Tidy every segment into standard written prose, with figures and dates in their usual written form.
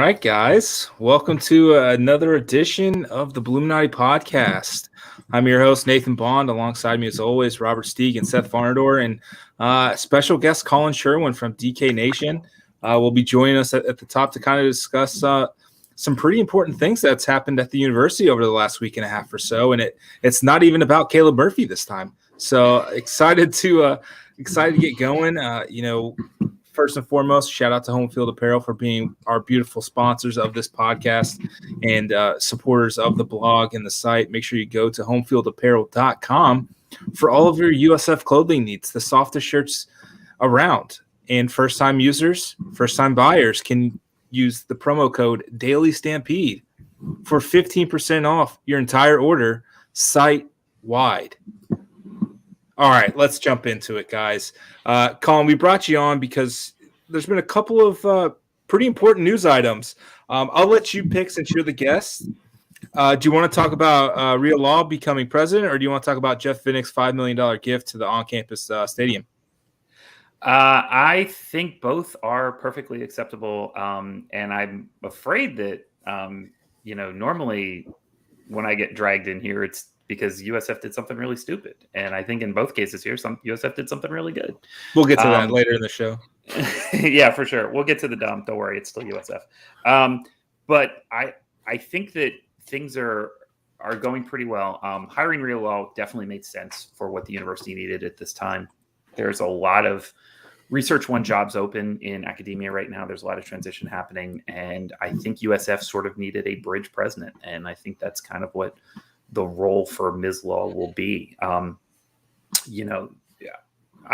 right, guys. Welcome to another edition of the Bulluminati podcast. I'm your host, Nathan Bond. Alongside me, as always, Robert Steeg and Seth Varnadore, and special guest Colin Sherwin from DK Nation will be joining us at the top to kind of discuss some pretty important things that's happened at the university over the last week and a half or so. And it's not even about Caleb Murphy this time. So excited to get going. First and foremost, shout out to Home Field Apparel for being our beautiful sponsors of this podcast and supporters of the blog and the site. Make sure you go to homefieldapparel.com for all of your USF clothing needs, the softest shirts around. And first-time users, first-time buyers can use the promo code DailyStampede for 15% off your entire order site-wide. All right, let's jump into it, guys. Colin, we brought you on because there's been a couple of pretty important news items. I'll let you pick since you're the guest. Do you want to talk about Rhea Law becoming president, or do you want to talk about Jeff Vinnick's $5 million gift to the on-campus stadium? I think both are perfectly acceptable, and I'm afraid that, normally when I get dragged in here, it's because USF did something really stupid. And I think in both cases here, USF did something really good. We'll get to that later in the show. Yeah, for sure. We'll get to the dump. Don't worry. It's still USF. But I think that things are going pretty well. Hiring Rhea Law definitely made sense for what the university needed at this time. There's a lot of Research One jobs open in academia right now. There's a lot of transition happening. And I think USF sort of needed a bridge president. And I think that's kind of what the role for Ms. Law will be. I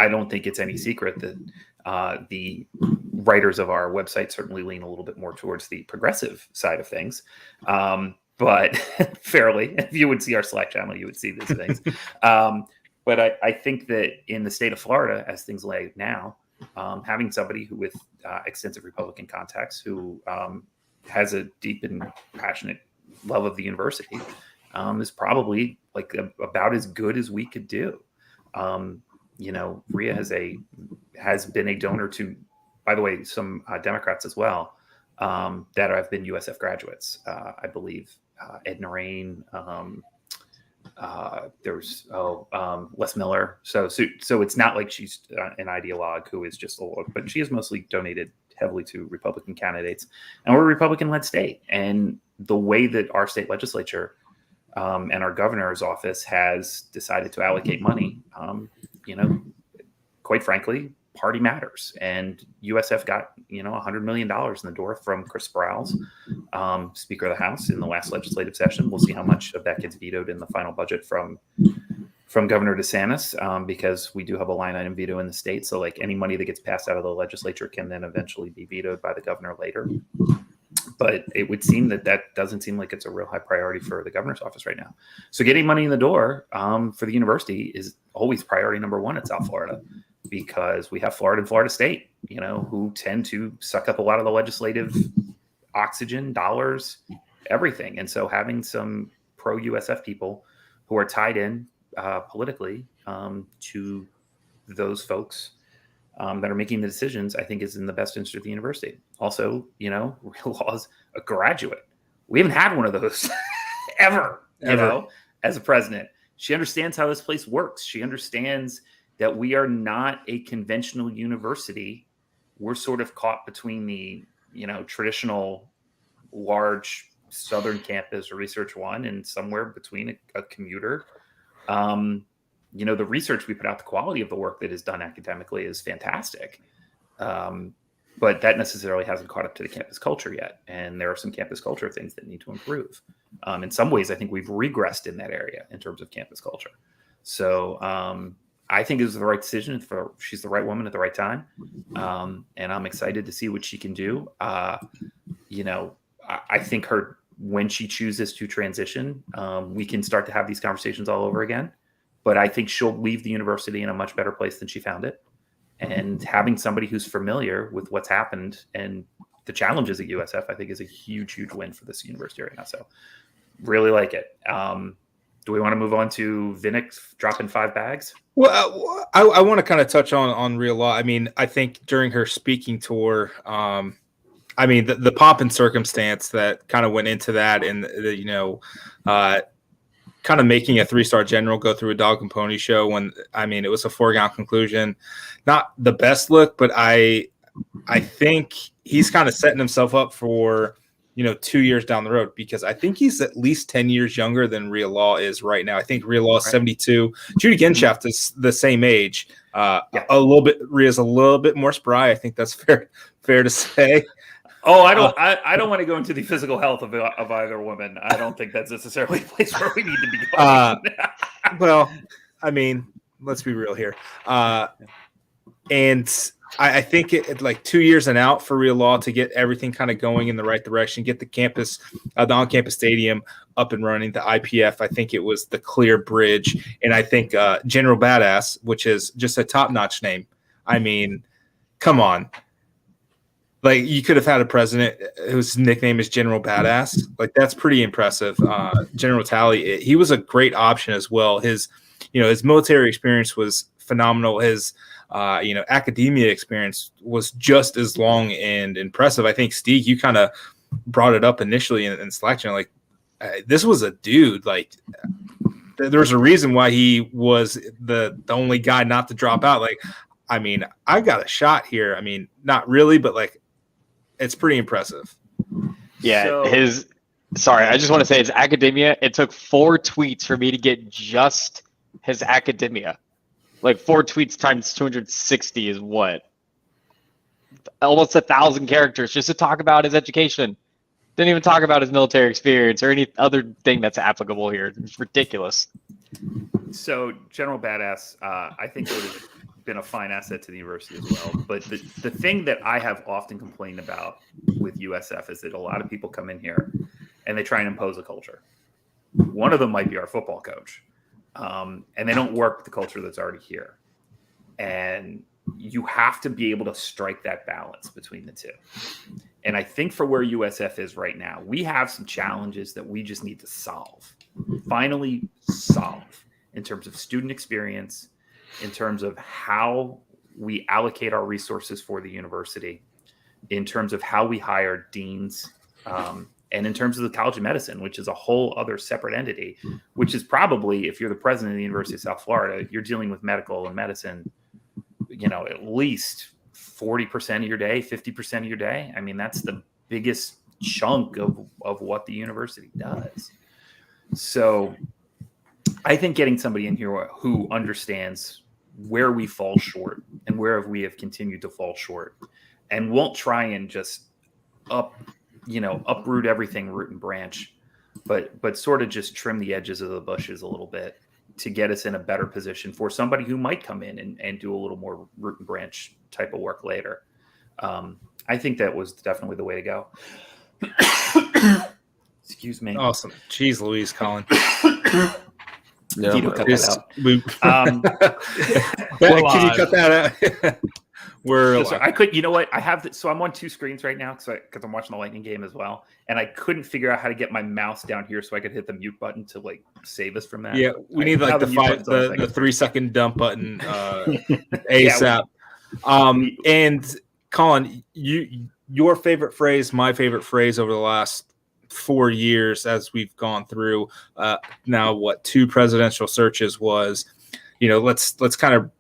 don't think it's any secret that the writers of our website certainly lean a little bit more towards the progressive side of things. But fairly, if you would see our Slack channel, you would see these things. But I think that in the state of Florida, as things lay now, having somebody who with extensive Republican contacts, who has a deep and passionate love of the university, is probably like about as good as we could do. Rhea has been a donor to, by the way, some Democrats as well that have been USF graduates. I believe Edna Rain. There's Les Miller. So it's not like she's an ideologue who is just old, but she has mostly donated heavily to Republican candidates, and we're a Republican-led state. And the way that our state legislature and our governor's office has decided to allocate money, quite frankly, party matters. And USF got, $100 million in the door from Chris Sprouse, Speaker of the House, in the last legislative session. We'll see how much of that gets vetoed in the final budget from Governor DeSantis, because we do have a line item veto in the state. So like any money that gets passed out of the legislature can then eventually be vetoed by the governor later. But it would seem that doesn't seem like it's a real high priority for the governor's office right now. So getting money in the door for the university is always priority number one at South Florida, because we have Florida and Florida State, who tend to suck up a lot of the legislative oxygen, dollars, everything. And so having some pro-USF people who are tied in politically to those folks that are making the decisions, I think is in the best interest of the university. Also, Rhea Law is a graduate. We haven't had one of those ever, as a president. She understands how this place works. She understands that we are not a conventional university. We're sort of caught between the, traditional large Southern campus or Research One and somewhere between a commuter. The research we put out, the quality of the work that is done academically is fantastic. But that necessarily hasn't caught up to the campus culture yet. And there are some campus culture things that need to improve. In some ways, I think we've regressed in that area in terms of campus culture. So I think it was the right decision. She's the right woman at the right time. And I'm excited to see what she can do. I think when she chooses to transition, we can start to have these conversations all over again. But I think she'll leave the university in a much better place than she found it. And having somebody who's familiar with what's happened and the challenges at USF, I think, is a huge, huge win for this university right now. So really like it. Do we want to move on to Vinnick dropping 5 bags? Well, I want to kind of touch on Rhea Law. I mean, I think during her speaking tour, I mean, the pomp and circumstance that kind of went into that, and kind of making a 3-star general go through a dog and pony show when, I mean, it was a foregone conclusion. Not the best look, but I think he's kind of setting himself up for, 2 years down the road, because I think he's at least 10 years younger than Rhea Law is right now. I think Rhea Law is 72. Judy Genshaft is the same age. A little bit. Rhea's a little bit more spry. I think that's fair to say. Oh, I don't want to go into the physical health of either woman. I don't think that's necessarily a place where we need to be going. Well, I mean, let's be real here. And I think it like 2 years and out for Rhea Law to get everything kind of going in the right direction, get the campus, the on-campus stadium up and running, the IPF. I think it was the clear bridge. And I think General Badass, which is just a top-notch name. I mean, come on. Like, you could have had a president whose nickname is General Badass. Like, that's pretty impressive. General Talley, he was a great option as well. His military experience was phenomenal. His, academia experience was just as long and impressive. I think, Steeg, you kind of brought it up initially in Slack channel. Like, this was a dude. Like, there's a reason why he was the only guy not to drop out. Like, I mean, I got a shot here. I mean, not really, but like, it's pretty impressive. Yeah, I just want to say his academia, it took 4 tweets for me to get just his academia. Like 4 tweets times 260 is what? Almost 1,000 characters just to talk about his education. Didn't even talk about his military experience or any other thing that's applicable here. It's ridiculous. So General Badass, I think would have been a fine asset to the university as well. But the thing that I have often complained about with USF is that a lot of people come in here and they try and impose a culture. One of them might be our football coach. And they don't work with the culture that's already here. And you have to be able to strike that balance between the two. And I think for where USF is right now, we have some challenges that we just need to finally solve in terms of student experience, in terms of how we allocate our resources for the university, in terms of how we hire deans, and in terms of the College of Medicine, which is a whole other separate entity, which is probably, if you're the president of the University of South Florida, you're dealing with medical and medicine, at least 40% of your day, 50% of your day. I mean, that's the biggest chunk of what the university does. So I think getting somebody in here who understands where we fall short and where we have continued to fall short, and won't try and just uproot everything root and branch, but sort of just trim the edges of the bushes a little bit to get us in a better position for somebody who might come in and do a little more root and branch type of work later. I think that was definitely the way to go. Excuse me. Awesome. Jeez Louise, Colin. No, Vito, cut that out. Can you cut that out? So I could, you know what? I have so I'm on 2 screens right now because I'm watching the Lightning game as well, and I couldn't figure out how to get my mouse down here so I could hit the mute button to like save us from that. Yeah, we need like the 3-second dump button ASAP. And Colin, your favorite phrase, my favorite phrase over the last 4 years as we've gone through now 2 presidential searches was, let's kind of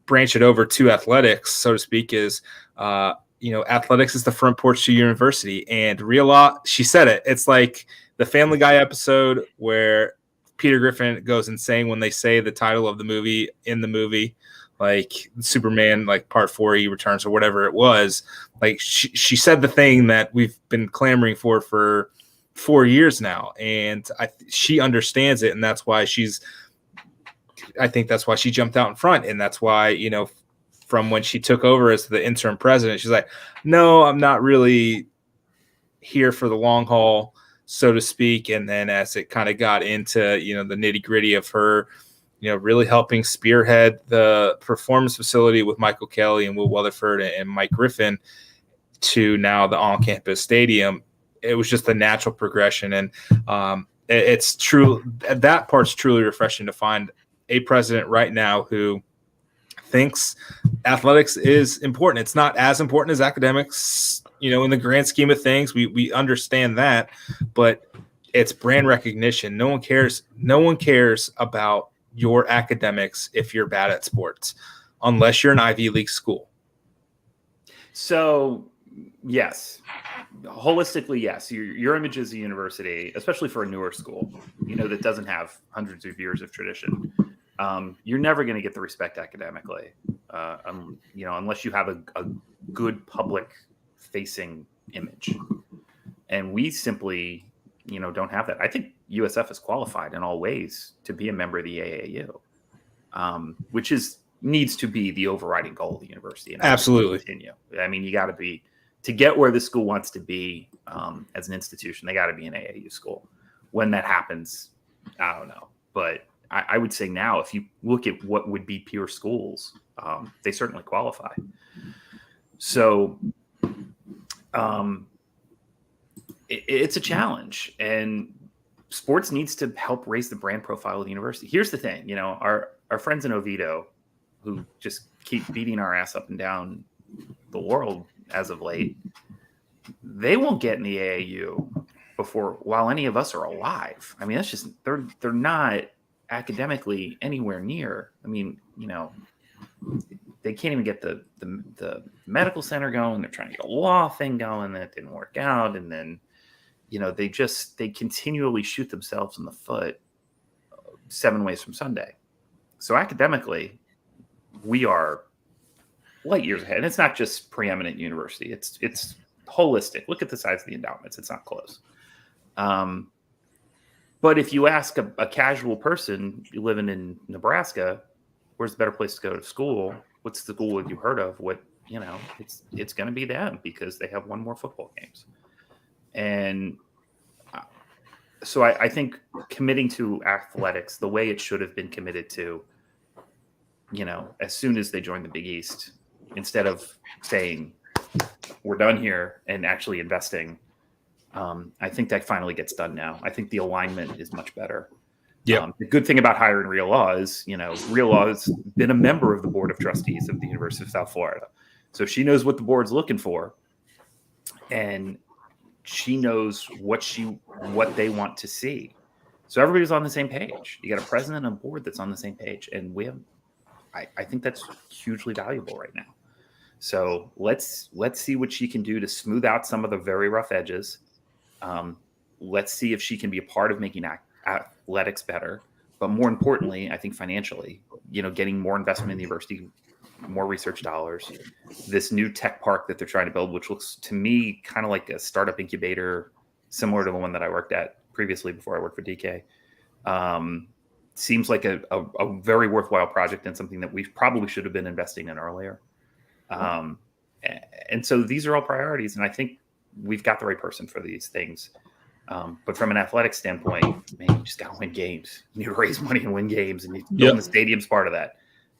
branch it over to athletics, so to speak, is athletics is the front porch to university. And Rhea Law, she said it. It's like the Family Guy episode where Peter Griffin goes insane when they say the title of the movie in the movie, like Superman, like Part 4, He Returns, or whatever it was. Like she said the thing that we've been clamoring for 4 years now, and she understands it, and that's why I think that's why she jumped out in front, and that's why, from when she took over as the interim president, she's like, no, I'm not really here for the long haul, so to speak. And then as it kind of got into, the nitty gritty of her, really helping spearhead the performance facility with Michael Kelly and Will Weatherford and Mike Griffin to now the on-campus stadium, it was just a natural progression. And it's true. That part's truly refreshing to find a president right now who thinks athletics is important. It's not as important as academics, in the grand scheme of things, we understand that, but it's brand recognition. No one cares. No one cares about your academics if you're bad at sports, unless you're an Ivy League school. So, yes, holistically, yes, your image as a university, especially for a newer school, that doesn't have hundreds of years of tradition, you're never going to get the respect academically, unless you have a good public-facing image. And we simply, don't have that. I think USF is qualified in all ways to be a member of the AAU, which needs to be the overriding goal of the university. And absolutely continue. I mean, you got to be, to get where the school wants to be as an institution, they got to be an AAU school. When that happens, I don't know. But I would say now, if you look at what would be peer schools, they certainly qualify. So it's a challenge, and sports needs to help raise the brand profile of the university. Here's the thing, our friends in Oviedo, who just keep beating our ass up and down the world as of late, they won't get in the AAU while any of us are alive. I mean, that's just, they're not academically anywhere near. I mean, they can't even get the medical center going. They're trying to get a law thing going. That didn't work out. And then, they continually shoot themselves in the foot 7 ways from Sunday. So academically, we are light years ahead. And it's not just preeminent university. It's holistic. Look at the size of the endowments. It's not close. But if you ask a casual person living in Nebraska, where's the better place to go to school? What's the school you heard of? It's going to be them, because they have 1 more football games. And so I think committing to athletics the way it should have been committed to, as soon as they joined the Big East, instead of saying we're done here and actually investing, I think that finally gets done now. I think the alignment is much better. Yeah. The good thing about hiring Real Law is, Real Law has been a member of the Board of Trustees of the University of South Florida. So she knows what the board's looking for, and she knows what they want to see. So everybody's on the same page. You got a president and a board that's on the same page. And I think that's hugely valuable right now. So let's see what she can do to smooth out some of the very rough edges. Let's see if she can be a part of making athletics better. But more importantly, I think financially, getting more investment in the university, more research dollars, this new tech park that they're trying to build, which looks to me kind of like a startup incubator, similar to the one that I worked at previously before I worked for DK. Seems like a very worthwhile project, and something that we probably should have been investing in earlier. And so these are all priorities, and I think we've got the right person for these things. But from an athletic standpoint, man, you just got to win games. You need to raise money and win games, and building the stadium's part of that.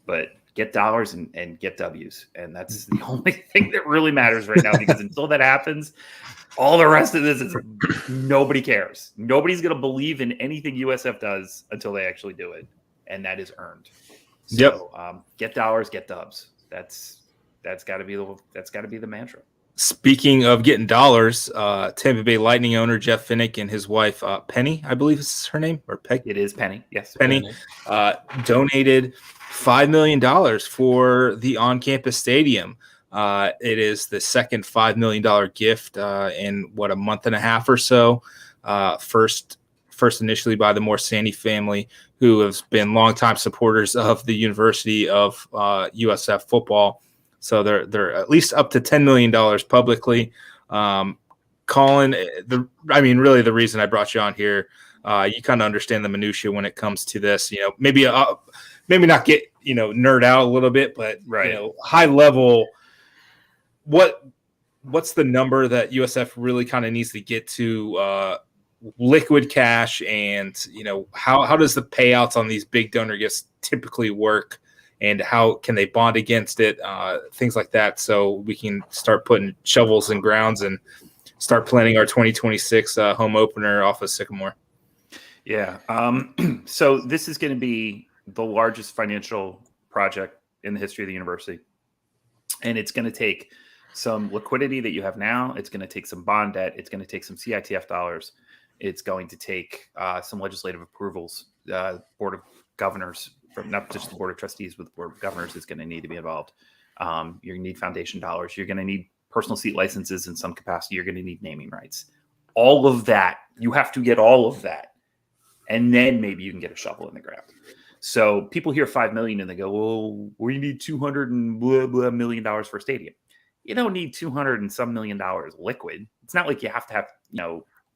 But get dollars and get W's. And that's the only thing that really matters right now, because until that happens, all the rest of this is nobody cares. Nobody's going to believe in anything USF does until they actually do it. And that is earned. So get dollars, get dubs. That's got to be the mantra. Speaking of getting dollars, Tampa Bay Lightning owner Jeff Finnick and his wife Penny, I believe is her name, or Peg. It is Penny. Yes, Penny donated $5 million for the on-campus stadium. It is the second $5 million gift in a month and a half or so. First initially by the Morsani family, who has been longtime supporters of the University of USF football. So they're at least up to $10 million publicly. Colin, really the reason I brought you on here, you kind of understand the minutia when it comes to this. Maybe not get nerd out a little bit, but high level. What's the number that USF really kind of needs to get to liquid cash, and how does the payouts on these big donor gifts typically work? And how can they bond against it, things like that, so we can start putting shovels in grounds and start planning our 2026 home opener off of Sycamore. Yeah. So this is going to be the largest financial project in the history of the university. And it's going to take some liquidity that you have now. It's going to take some bond debt. It's going to take some CITF dollars. It's going to take some legislative approvals. Board of Governors, from not just the Board of Trustees, but the Board of Governors is going to need to be involved. You're going to need foundation dollars. You're going to need personal seat licenses in some capacity. You're going to need naming rights. All of that, you have to get all of that. And then maybe you can get a shovel in the ground. So people hear $5 million and they go, well, we need $200 and blah, blah million for a stadium. You don't need $200 and some million liquid. It's not like you have to have,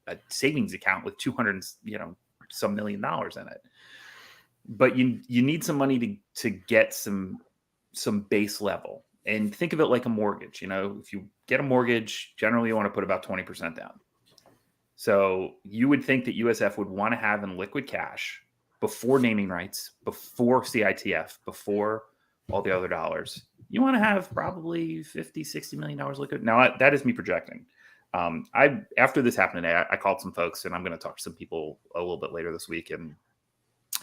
a savings account with $200, some million in it. But you need some money to get some base level. And think of it like a mortgage. If you get a mortgage, generally you want to put about 20% down. So you would think that USF would want to have in liquid cash before naming rights, before CITF, before all the other dollars. You want to have probably $50, $60 million liquid. Now, that is me projecting. After this happened today, I called some folks, and I'm going to talk to some people a little bit later this week and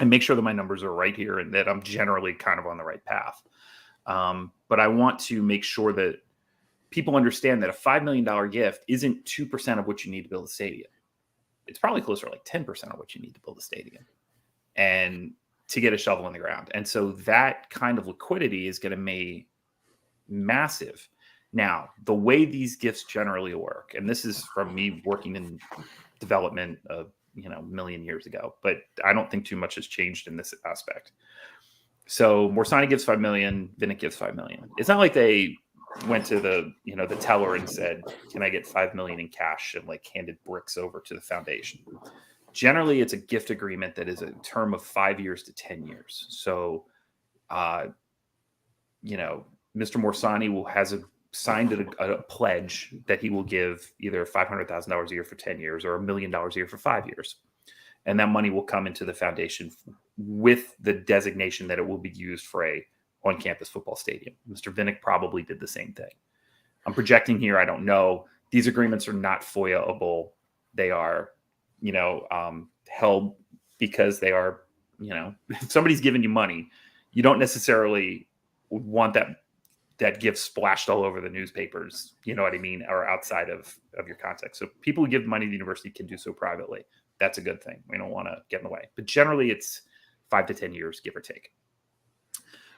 make sure that my numbers are right here and that I'm generally kind of on the right path. But I want to make sure that people understand that a $5 million gift isn't 2% of what you need to build a stadium. It's probably closer to like 10% of what you need to build a stadium and to get a shovel in the ground. And so that kind of liquidity is going to be massive. Now, the way these gifts generally work, and this is from me working in development a million years ago, but I don't think too much has changed in this aspect. So Morsani gives $5 million, Vinnick gives $5 million. It's not like they went to the teller and said, can I get $5 million in cash, and like handed bricks over to the foundation. Generally, it's a gift agreement that is a term of 5 years to 10 years. So, Mr. Morsani has signed a pledge that he will give either $500,000 a year for 10 years or $1 million a year for 5 years. And that money will come into the foundation with the designation that it will be used for a on-campus football stadium. Mr. Vinnick probably did the same thing. I'm projecting here. I don't know. These agreements are not FOIA-able. They are, held because they are, if somebody's giving you money, you don't necessarily want that gift splashed all over the newspapers, you know what I mean, or outside of your context. So people who give money to the university can do so privately. That's a good thing. We don't want to get in the way. But generally, it's 5 to 10 years, give or take.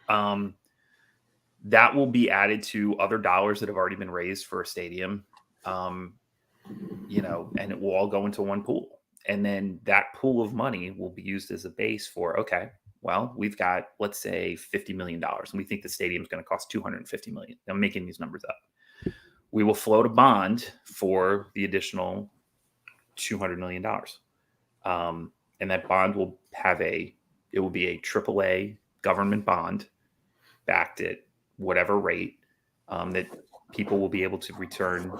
That will be added to other dollars that have already been raised for a stadium, and it will all go into one pool. And then that pool of money will be used as a base for, okay, well, we've got, let's say, $50 million, and we think the stadium is going to cost $250 million. I'm making these numbers up. We will float a bond for the additional $200 million. And that bond will will be a AAA government bond backed at whatever rate that people will be able to return,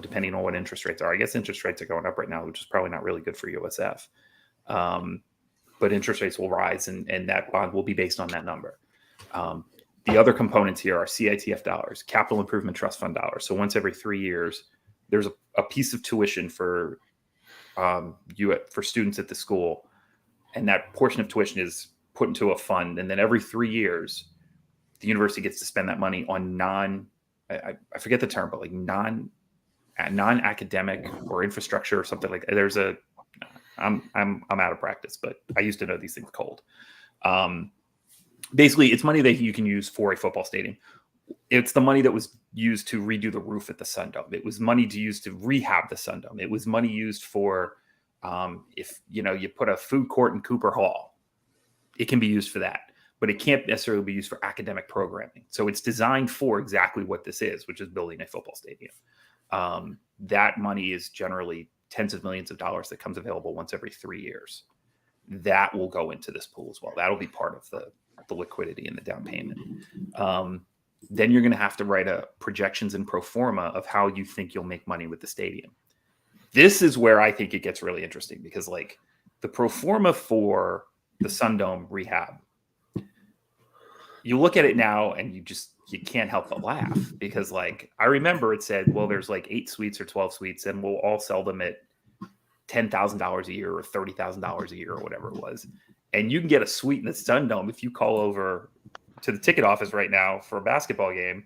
depending on what interest rates are. I guess interest rates are going up right now, which is probably not really good for USF. But interest rates will rise, and that bond will be based on that number. The other components here are CITF dollars, capital improvement trust fund dollars. So once every 3 years, there's a piece of tuition for students at the school, and that portion of tuition is put into a fund. And then every 3 years, the university gets to spend that money on I forget the term, but like non-academic or infrastructure or something like that. I'm out of practice, but I used to know these things cold. Basically, it's money that you can use for a football stadium. It's the money that was used to redo the roof at the Sundome. It was money to use to rehab the Sundome. It was money used for if you put a food court in Cooper Hall, it can be used for that. But it can't necessarily be used for academic programming. So it's designed for exactly what this is, which is building a football stadium. That money is generally tens of millions of dollars that comes available once every 3 years. That will go into this pool as well. That'll be part of the liquidity and the down payment. Then you're going to have to write a projections and pro forma of how you think you'll make money with the stadium. This is where I think it gets really interesting, because like the pro forma for the Sundome rehab, you look at it now and you can't help but laugh, because like I remember it said, well, there's like 8 suites or 12 suites, and we'll all sell them at $10,000 a year or $30,000 a year or whatever it was. And you can get a suite in the Sundome if you call over to the ticket office right now for a basketball game.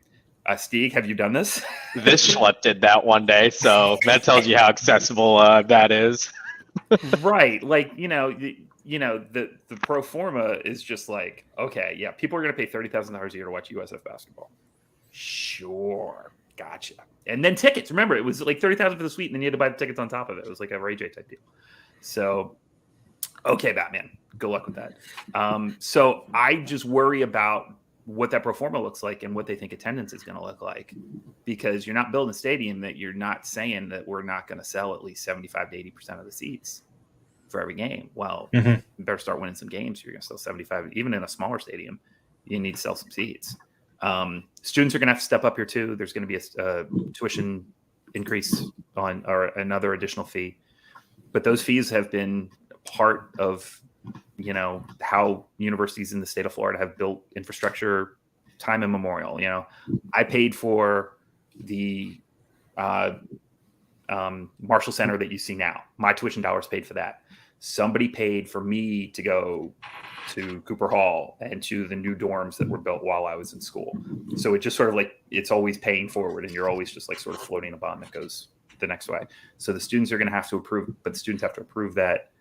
Steeg, have you done this? This schlep did that one day, so that tells you how accessible that is. Right. Like, the pro forma is just like, okay, yeah, people are going to pay $30,000 a year to watch USF basketball. Sure. Gotcha. And then tickets. Remember, it was like $30,000 for the suite, and then you had to buy the tickets on top of it. It was like a Ray J type deal. So, okay, Batman, good luck with that. So I just worry about what that pro forma looks like and what they think attendance is going to look like, because you're not building a stadium that you're not saying that we're not going to sell at least 75 to 80% of the seats for every game. Well, you better start winning some games. You're going to sell 75, even in a smaller stadium, you need to sell some seats. Students are going to have to step up here too. There's going to be a tuition increase or another additional fee, but those fees have been part of how universities in the state of Florida have built infrastructure time immemorial. I paid for the Marshall Center that you see now. My tuition dollars paid for that. Somebody paid for me to go to Cooper Hall and to the new dorms that were built while I was in school. So it just sort of like, it's always paying forward, and you're always just like sort of floating a bond that goes the next way. So the students are going to have to approve, but the students have to approve that.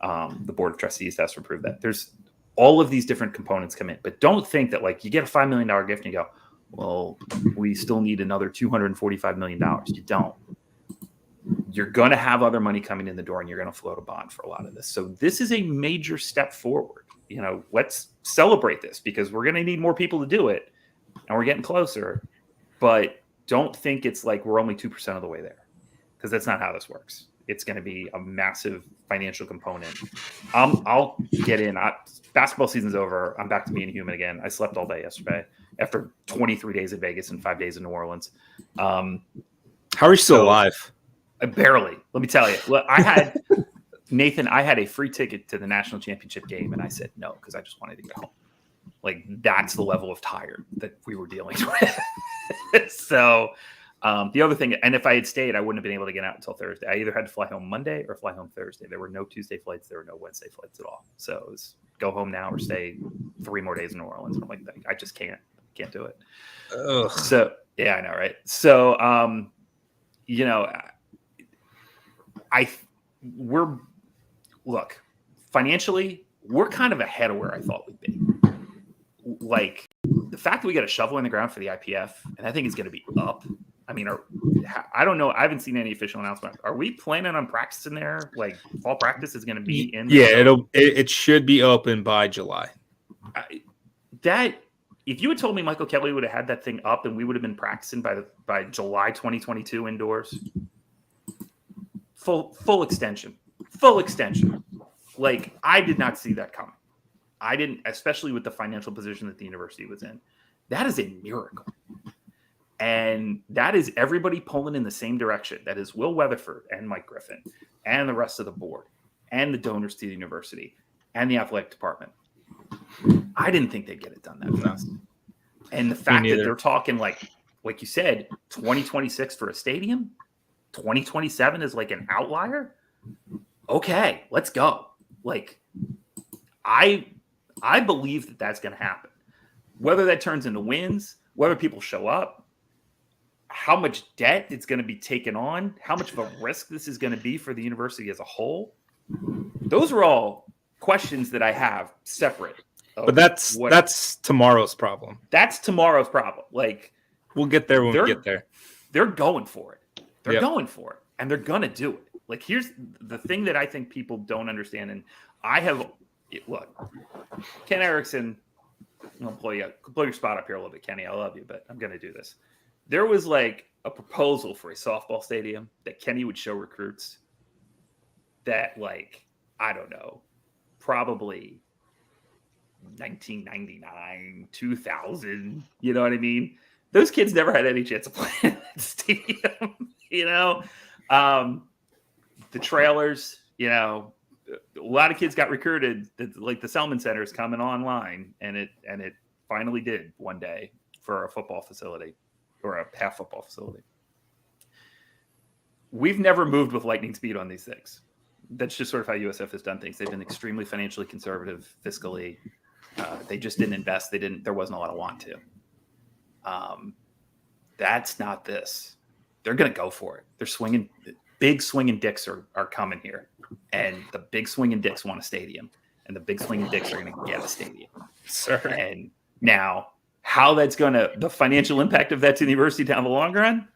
The board of trustees has to approve that. There's all of these different components come in, but don't think that like you get a $5 million gift and you go, well, we still need another $245 million. You don't. You're going to have other money coming in the door, and you're going to float a bond for a lot of this. So this is a major step forward. Let's celebrate this, because we're going to need more people to do it, and we're getting closer. But don't think it's like we're only 2% of the way there, because that's not how this works. It's going to be a massive financial component. I'll get in. Basketball season's over. I'm back to being human again. I slept all day yesterday after 23 days in Vegas and 5 days in New Orleans. How are you still alive? Barely. Let me tell you. Look, I had a free ticket to the national championship game, and I said no because I just wanted to get home. Like, that's the level of tired that we were dealing with. So the other thing, and if I had stayed, I wouldn't have been able to get out until Thursday. I either had to fly home Monday or fly home Thursday. There were no Tuesday flights. There were no Wednesday flights at all. So it was go home now or stay 3 more days in New Orleans. And I'm like, I just can't do it. Ugh. So yeah, I know, right? So look, financially, we're kind of ahead of where I thought we'd be. Like, the fact that we got a shovel in the ground for the IPF, and I think it's going to be up. I mean, I don't know. I haven't seen any official announcement. Are we planning on practicing there? Like, fall practice is going to be in? It should be open by July. If you had told me Michael Kelly would have had that thing up and we would have been practicing by July 2022 indoors, full extension. Like, I did not see that coming. I didn't, especially with the financial position that the university was in. That is a miracle. And that is everybody pulling in the same direction. That is Will Weatherford and Mike Griffin and the rest of the board and the donors to the university and the athletic department. I didn't think they'd get it done that fast. And the fact that they're talking like you said, 2026 for a stadium, 2027 is like an outlier. Okay, let's go. Like, I believe that that's going to happen. Whether that turns into wins, whether people show up, how much debt it's going to be taken on, how much of a risk this is going to be for the university as a whole. Those are all questions that I have separate. But that's tomorrow's problem. That's tomorrow's problem. Like, we'll get there when we get there. They're going for it. They're going for it, and they're going to do it. Like, here's the thing that I think people don't understand, and I have look, Ken Erickson. I'll pull your spot up here a little bit, Kenny. I love you, but I'm going to do this. There was like a proposal for a softball stadium that Kenny would show recruits that, like, I don't know, probably 1999, 2000, you know what I mean? Those kids never had any chance of playing in that stadium, the trailers, a lot of kids got recruited. Like, the Selman Center is coming online, and it finally did one day for a football facility or a half football facility. We've never moved with lightning speed on these things. That's just sort of how USF has done things. They've been extremely financially conservative fiscally. They just didn't invest. There wasn't a lot of want to. That's not this. They're going to go for it. They're swinging. Big swinging dicks are coming here. And the big swinging dicks want a stadium. And the big swinging dicks are going to get a stadium. Sir. And now, how that's going to, the financial impact of that to the university down the long run,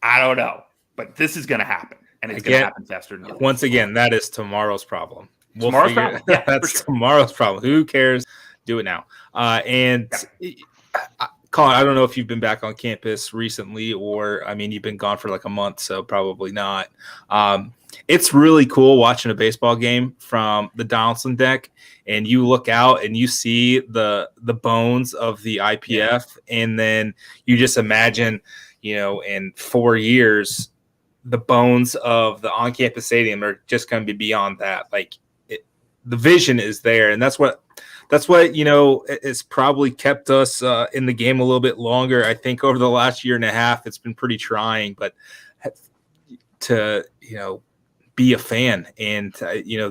I don't know. But this is going to happen. And it's going to happen faster than you think. Once again, that is tomorrow's problem. Tomorrow's problem? Yeah, that's tomorrow's problem. Who cares? Do it now. Colin, I don't know if you've been back on campus recently or, I mean, you've been gone for like a month, so probably not. It's really cool watching a baseball game from the Donaldson deck, and you look out and you see the bones of the IPF, and then you just imagine, in 4 years, the bones of the on-campus stadium are just going to be beyond that. Like, the vision is there, and that's what has probably kept us in the game a little bit longer. I think over the last year and a half, it's been pretty trying, but to be a fan and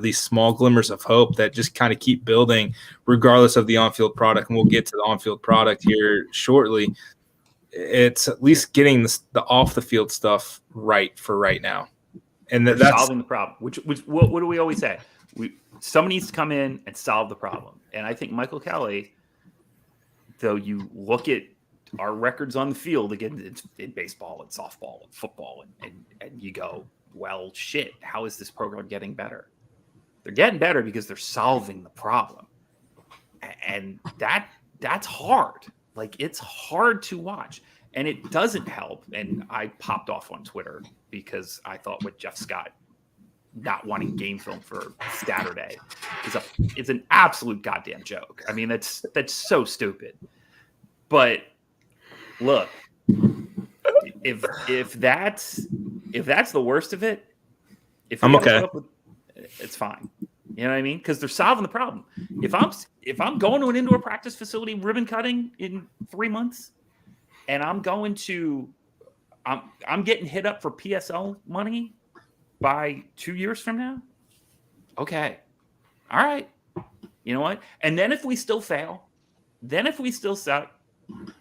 these small glimmers of hope that just kind of keep building regardless of the on-field product, and we'll get to the on-field product here shortly. It's at least getting the off the field stuff right for right now, and that's solving the problem. Which what do we always say? Somebody needs to come in and solve the problem. And I think Michael Kelly, though you look at our records on the field, again, it's in baseball and softball and football, and you go, well, shit, how is this program getting better? They're getting better because they're solving the problem. And that's hard. Like, it's hard to watch. And it doesn't help. And I popped off on Twitter because I thought with Jeff Scott not wanting game film for Saturday is an absolute goddamn joke. I mean, that's so stupid. But look, if that's the worst of it, I'm okay. It's fine. You know what I mean? Because they're solving the problem. If I'm going to an indoor practice facility ribbon cutting in 3 months, and I'm getting hit up for PSL money by 2 years from now, okay, all right, you know what? And then if we still fail, then if we still suck, I'm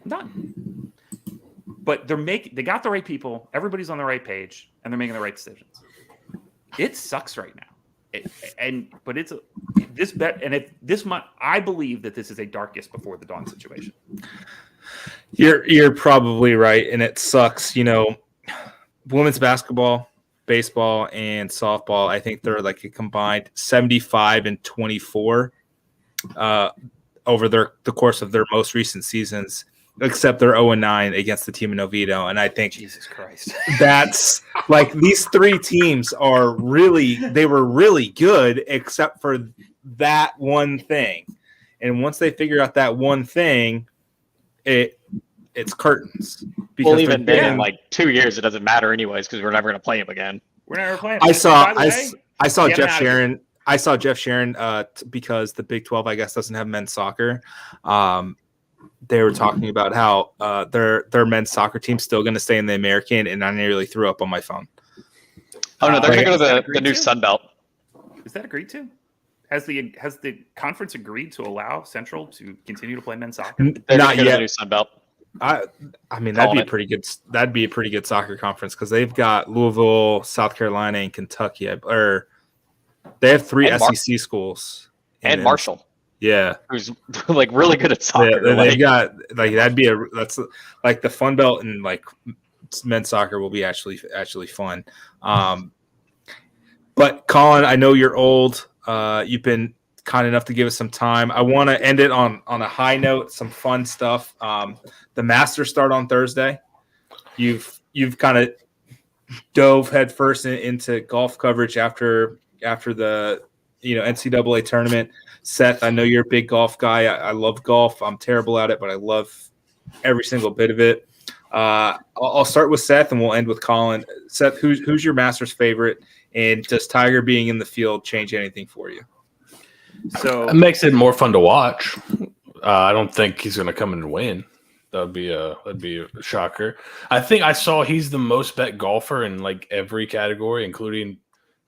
done. But they got the right people, everybody's on the right page, and they're making the right decisions. It sucks right now, I believe that this is a darkest before the dawn situation. You're probably right, and it sucks. Women's basketball, baseball, and softball, I think they're like a combined 75 and 24 over the course of their most recent seasons, except they're 0-9 against the team in Oviedo. And I think Jesus Christ, that's like these three teams were really good, except for that one thing. And once they figure out that one thing, it's curtains. Well, even then, in like 2 years, it doesn't matter anyways because we're never going to play him again. We're never playing. I saw Jeff Sharon. I saw Jeff Sharon because the Big 12, I guess, doesn't have men's soccer. They were talking about how their men's soccer team's still going to stay in the American, and I nearly threw up on my phone. Oh no, they're going to go to the new Sun Belt. Is that agreed to? Has the conference agreed to allow Central to continue to play men's soccer? Not yet. The new Sun Belt. I mean, that'd be a pretty good soccer conference because they've got Louisville, South Carolina, and Kentucky. Or they have three SEC schools and Marshall. Yeah, who's like really good at soccer. Yeah, they've got like that's like the Fun Belt, and like men's soccer will be actually fun. But Colin, I know you're old. You've been kind enough to give us some time. I want to end it on a high note, some fun stuff. The Masters start on Thursday. You've kind of dove headfirst into golf coverage after the NCAA tournament. Seth, I know you're a big golf guy. I love golf. I'm terrible at it, but I love every single bit of it. I'll start with Seth, and we'll end with Colin. Seth, who's your Masters favorite, and does Tiger being in the field change anything for you? So it makes it more fun to watch. I don't think he's going to come in and win. That'd be a shocker. I think I saw he's the most bet golfer in like every category, including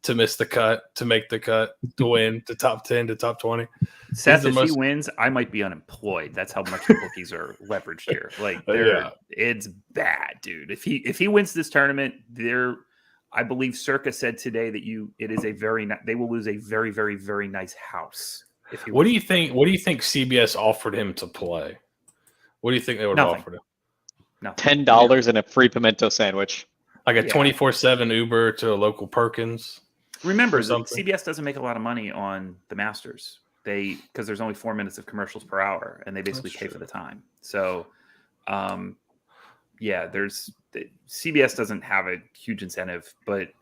to miss the cut, to make the cut, to win, to top 10, to top 20. Seth, if he wins, I might be unemployed. That's how much the bookies are leveraged here. Like, it's bad, dude. If he wins this tournament, I believe Circa said today that they will lose a very, very, very nice house. What do you think? What do you think CBS offered him to play? What do you think they would have offered him? $10 and a free pimento sandwich. Like a 24/7 Uber to a local Perkins. Remember, CBS doesn't make a lot of money on the Masters. Because there's only 4 minutes of commercials per hour, and they basically pay for the time. So, CBS doesn't have a huge incentive, but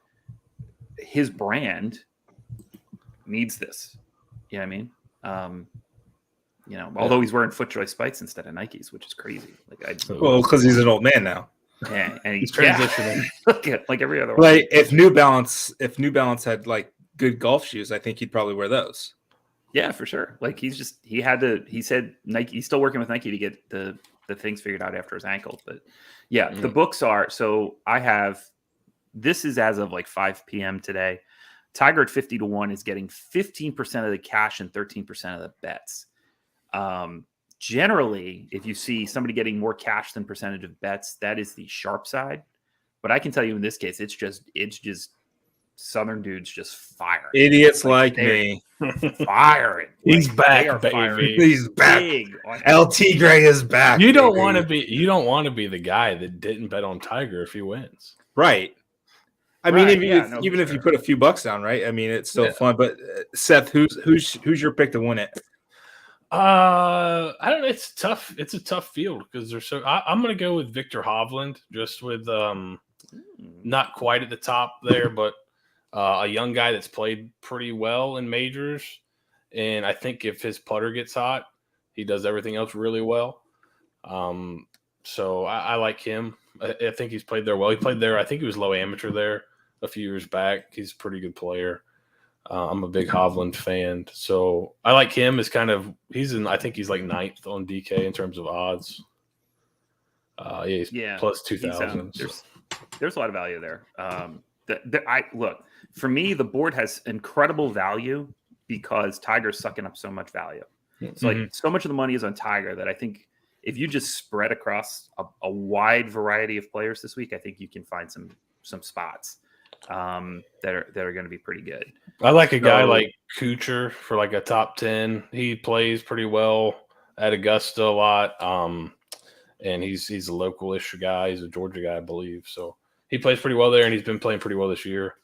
his brand needs this. You know what I mean? Although he's wearing FootJoy spikes instead of Nikes, which is crazy. Because he's an old man now. Yeah, and he's transitioning. like every other one. Like if New Balance had like good golf shoes, I think he'd probably wear those. Yeah, for sure. Like he said Nike, he's still working with Nike to get the things figured out after his ankle. But yeah, the books are, so this is as of like 5 p.m. today. Tiger at 50-1 is getting 15% of the cash and 13% of the bets. Generally, if you see somebody getting more cash than percentage of bets, that is the sharp side. But I can tell you in this case, it's just Southern dudes just firing. Idiots like me. Firing. He's back, baby. He's back. El Tigre is back. You don't want to be the guy that didn't bet on Tiger if he wins. Right. I mean, even if you put a few bucks down, right? I mean, it's still fun. But Seth, who's your pick to win it? I don't know. It's tough. It's a tough field because I'm going to go with Victor Hovland, just with not quite at the top there, but a young guy that's played pretty well in majors. And I think if his putter gets hot, he does everything else really well. So I like him. I think he's played there well. He played there. I think he was low amateur there a few years back. He's a pretty good player. I'm a big Hovland fan. So I like him as I think he's like 9th on DK in terms of odds. He's plus 2,000. There's a lot of value there. Look, for me, the board has incredible value because Tiger's sucking up so much value. So like so much of the money is on Tiger that I think if you just spread across a wide variety of players this week, I think you can find some spots that are going to be pretty good. I like a guy like Kuchar for like a top 10. He plays pretty well at Augusta a lot. And he's a local-ish guy. He's a Georgia guy, I believe. So he plays pretty well there, and he's been playing pretty well this year.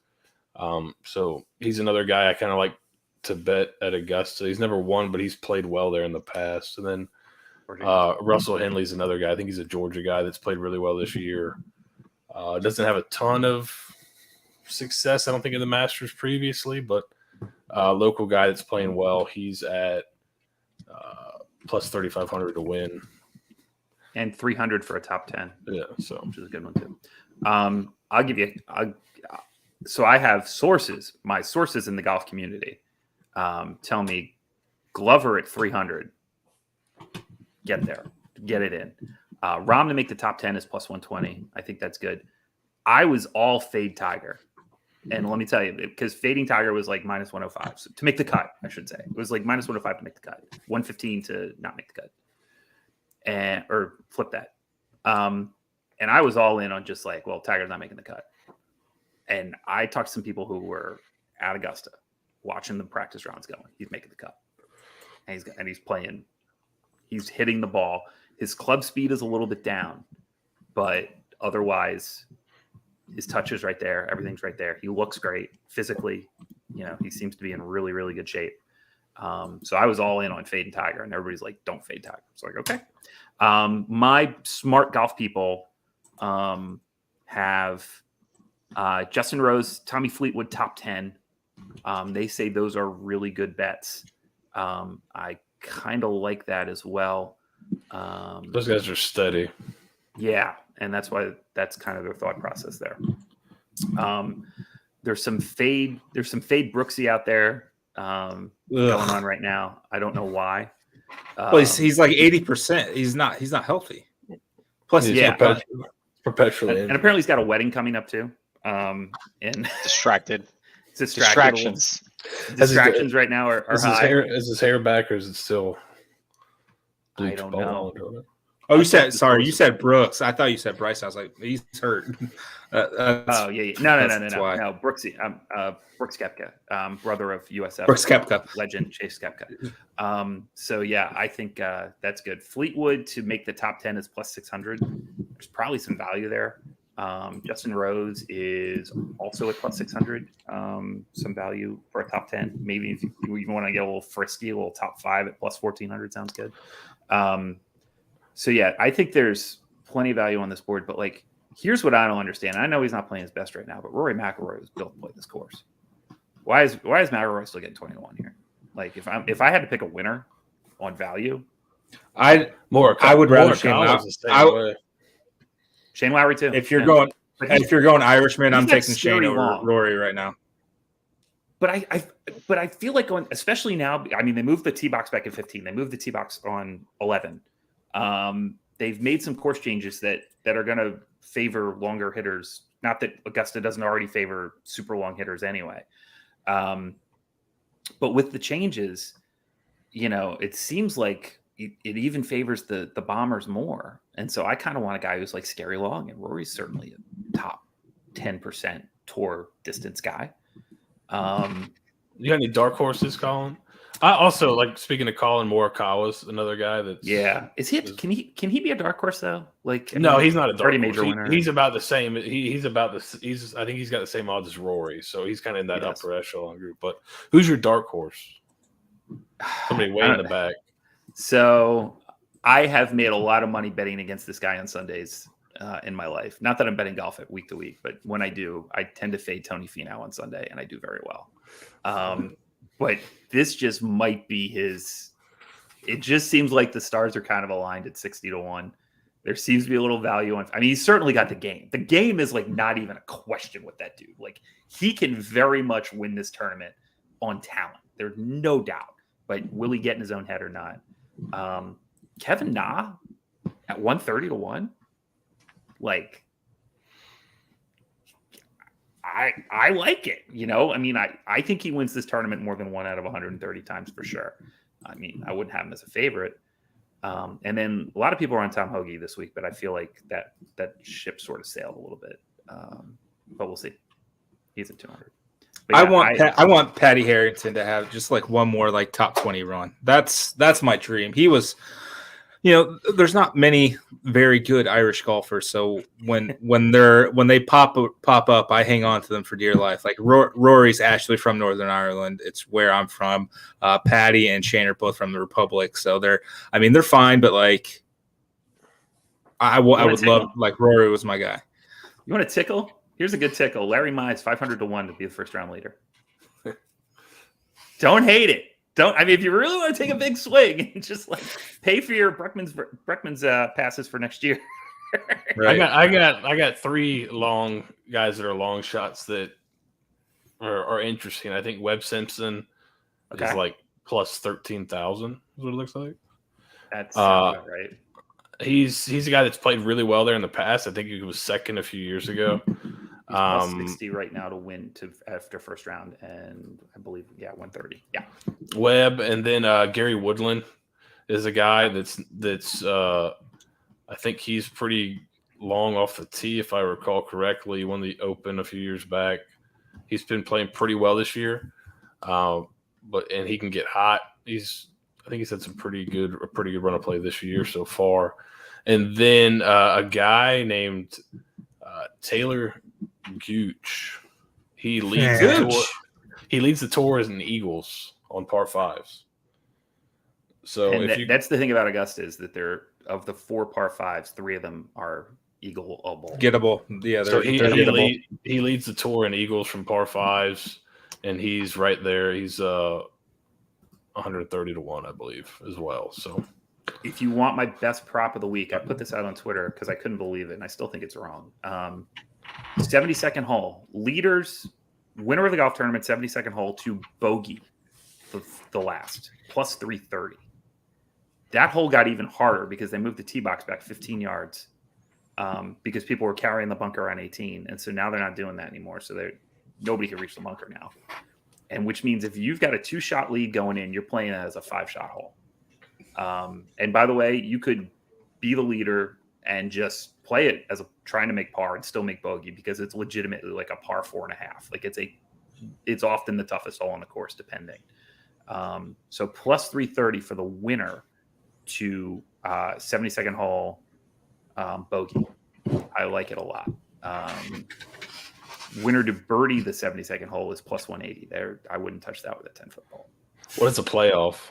So he's another guy I kind of like to bet at Augusta. He's never won, but he's played well there in the past. And then Russell Henley's another guy. I think he's a Georgia guy that's played really well this year. Doesn't have a ton of success, I don't think, in the Masters previously, but local guy that's playing well. He's at plus 3,500 to win. And 300 for a top 10. Yeah, which is a good one too. I'll give you. So I have sources. My sources in the golf community tell me Glover at 300. Get there, get it in. Rahm to make the top 10 is plus 120. I think that's good. I was all fade Tiger, and let me tell you, because fading Tiger was like minus 105 to make the cut. I should say it was like minus 105 to make the cut, 115 to not make the cut. Or flip that. And I was all in on just like, well, Tiger's not making the cut. And I talked to some people who were at Augusta watching the practice rounds going. He's making the cut. And he's playing. He's hitting the ball. His club speed is a little bit down, but otherwise his touch is right there. Everything's right there. He looks great physically. He seems to be in really, really good shape. So I was all in on fading Tiger, and everybody's like, don't fade Tiger. It's like, okay. My smart golf people have Justin Rose, Tommy Fleetwood, top 10. They say those are really good bets. I kind of like that as well. Those guys are steady. Yeah, and that's why that's kind of their thought process there. There's some fade Brooksy out there. Going on right now. I don't know why. Well, he's like 80%. He's not healthy. Plus, perpetually. And apparently he's got a wedding coming up too. And distracted. Distractions. Distractions right now are high. Is his hair back or is it still? I don't know. Oh, you said Brooks. I thought you said Bryce. I was like, he's hurt. Oh yeah. No. Brooks Koepka, brother of USF Brooks Koepka legend Chase Koepka. So yeah, I think that's good. Fleetwood to make the top 10 is plus 600. There's probably some value there. Justin Rose is also at plus 600. Some value for a top 10. Maybe if you even want to get a little frisky, a little top 5 at plus 1400 sounds good. So yeah, I think there's plenty of value on this board, but like, here's what I don't understand. I know he's not playing his best right now, but Rory McIlroy was built to play this course. Why is McIlroy still getting 21 here? Like, if I had to pick a winner on value, I would rather Shane Lowry too. If you're going Irishman, I'm taking Shane over Rory right now. But I feel like especially now. I mean, they moved the tee box back in 15. They moved the tee box on 11. They've made some course changes that are going to favor longer hitters. Not that Augusta doesn't already favor super long hitters anyway. But with the changes, it seems like it even favors the bombers more. And so I kind of want a guy who's like scary long, and Rory's certainly a top 10% tour distance guy. You got any dark horses, Colin? I also like, speaking of Colin, Morikawa's another guy that's Is he? Can he be a dark horse though? Like, no, he's not a dark horse. Major winner. He's about the same. I think he's got the same odds as Rory, so he's kind of in that upper echelon group. But who's your dark horse? Somebody way in the back. So I have made a lot of money betting against this guy on Sundays in my life. Not that I'm betting golf at week to week, but when I do, I tend to fade Tony Finau on Sunday, and I do very well. But this just might be his. It just seems like the stars are kind of aligned at 60-1. There seems to be a little value on. I mean, he's certainly got the game. The game is like not even a question with that dude. Like, he can very much win this tournament on talent. There's no doubt. But will he get in his own head or not? Kevin Na at 130-1. Like, I like it, I mean, I think he wins this tournament more than 1 out of 130 times for sure. I mean, I wouldn't have him as a favorite. And then a lot of people are on Tom Hoagie this week, but I feel like that ship sort of sailed a little bit. But we'll see. He's at 200. Yeah, I want Patty Harrington to have just like one more like top 20 run. That's my dream. He was, there's not many very good Irish golfers. So when they pop up, I hang on to them for dear life. Like Rory's actually from Northern Ireland. It's where I'm from. Patty and Shane are both from the Republic. So they're fine, but like I would love, like, Rory was my guy. You want to tickle? Here's a good tickle. Larry Mize 500-1 to be the first round leader. Don't hate it. If you really want to take a big swing, just like pay for your Breckman's passes for next year. Right. I got 3 long guys that are long shots that are interesting. I think Webb Simpson is like plus 13,000 is what it looks like. That's right. He's a guy that's played really well there in the past. I think he was second a few years ago. He's plus 60 right now to win after first round, and I believe 130. Yeah. Webb, and then Gary Woodland is a guy that's I think he's pretty long off the tee, if I recall correctly. He won the Open a few years back. He's been playing pretty well this year, and he can get hot. I think he's had a pretty good run of play this year so far. And then a guy named Taylor Gooch. He leads the tour. He leads the tour as an Eagles on par 5s. So that's the thing about Augusta is that they're, of the 4 par 5s, 3 of them are Eagle-able. Gettable. Yeah, so he leads the tour in Eagles from par 5s, and he's right there. He's 130-1, I believe, as well. So if you want my best prop of the week, I put this out on Twitter because I couldn't believe it, and I still think it's wrong. 72nd hole. Leaders, winner of the golf tournament, 72nd hole to bogey the last, plus 330. That hole got even harder because they moved the tee box back 15 yards because people were carrying the bunker on 18. And so now they're not doing that anymore. So nobody can reach the bunker now. And which means if you've got a 2-shot lead going in, you're playing it as a 5-shot hole. And by the way, you could be the leader and just play it as trying to make par and still make bogey, because it's legitimately like a par 4.5. Like it's often the toughest hole on the course, depending. So plus 330 for the winner to 72nd hole bogey. I like it a lot. Winner to birdie the 72nd hole is plus 180. There, I wouldn't touch that with a 10-foot ball. What is a playoff?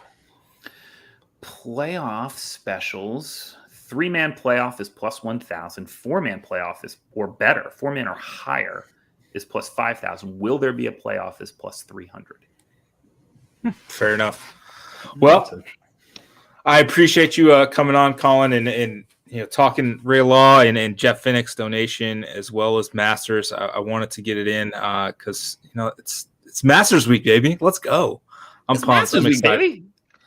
Playoff specials. 3-man playoff is plus 1,000. 4-man playoff is or better. 4-man or higher is plus 5,000. Will there be a playoff is plus 300. Fair enough. Well, I appreciate you coming on, Colin, and talking real law and Jeff Finnick's donation as well as Masters. I wanted to get it in because it's Masters week, baby. Let's go. I'm pumped. Masters week, baby.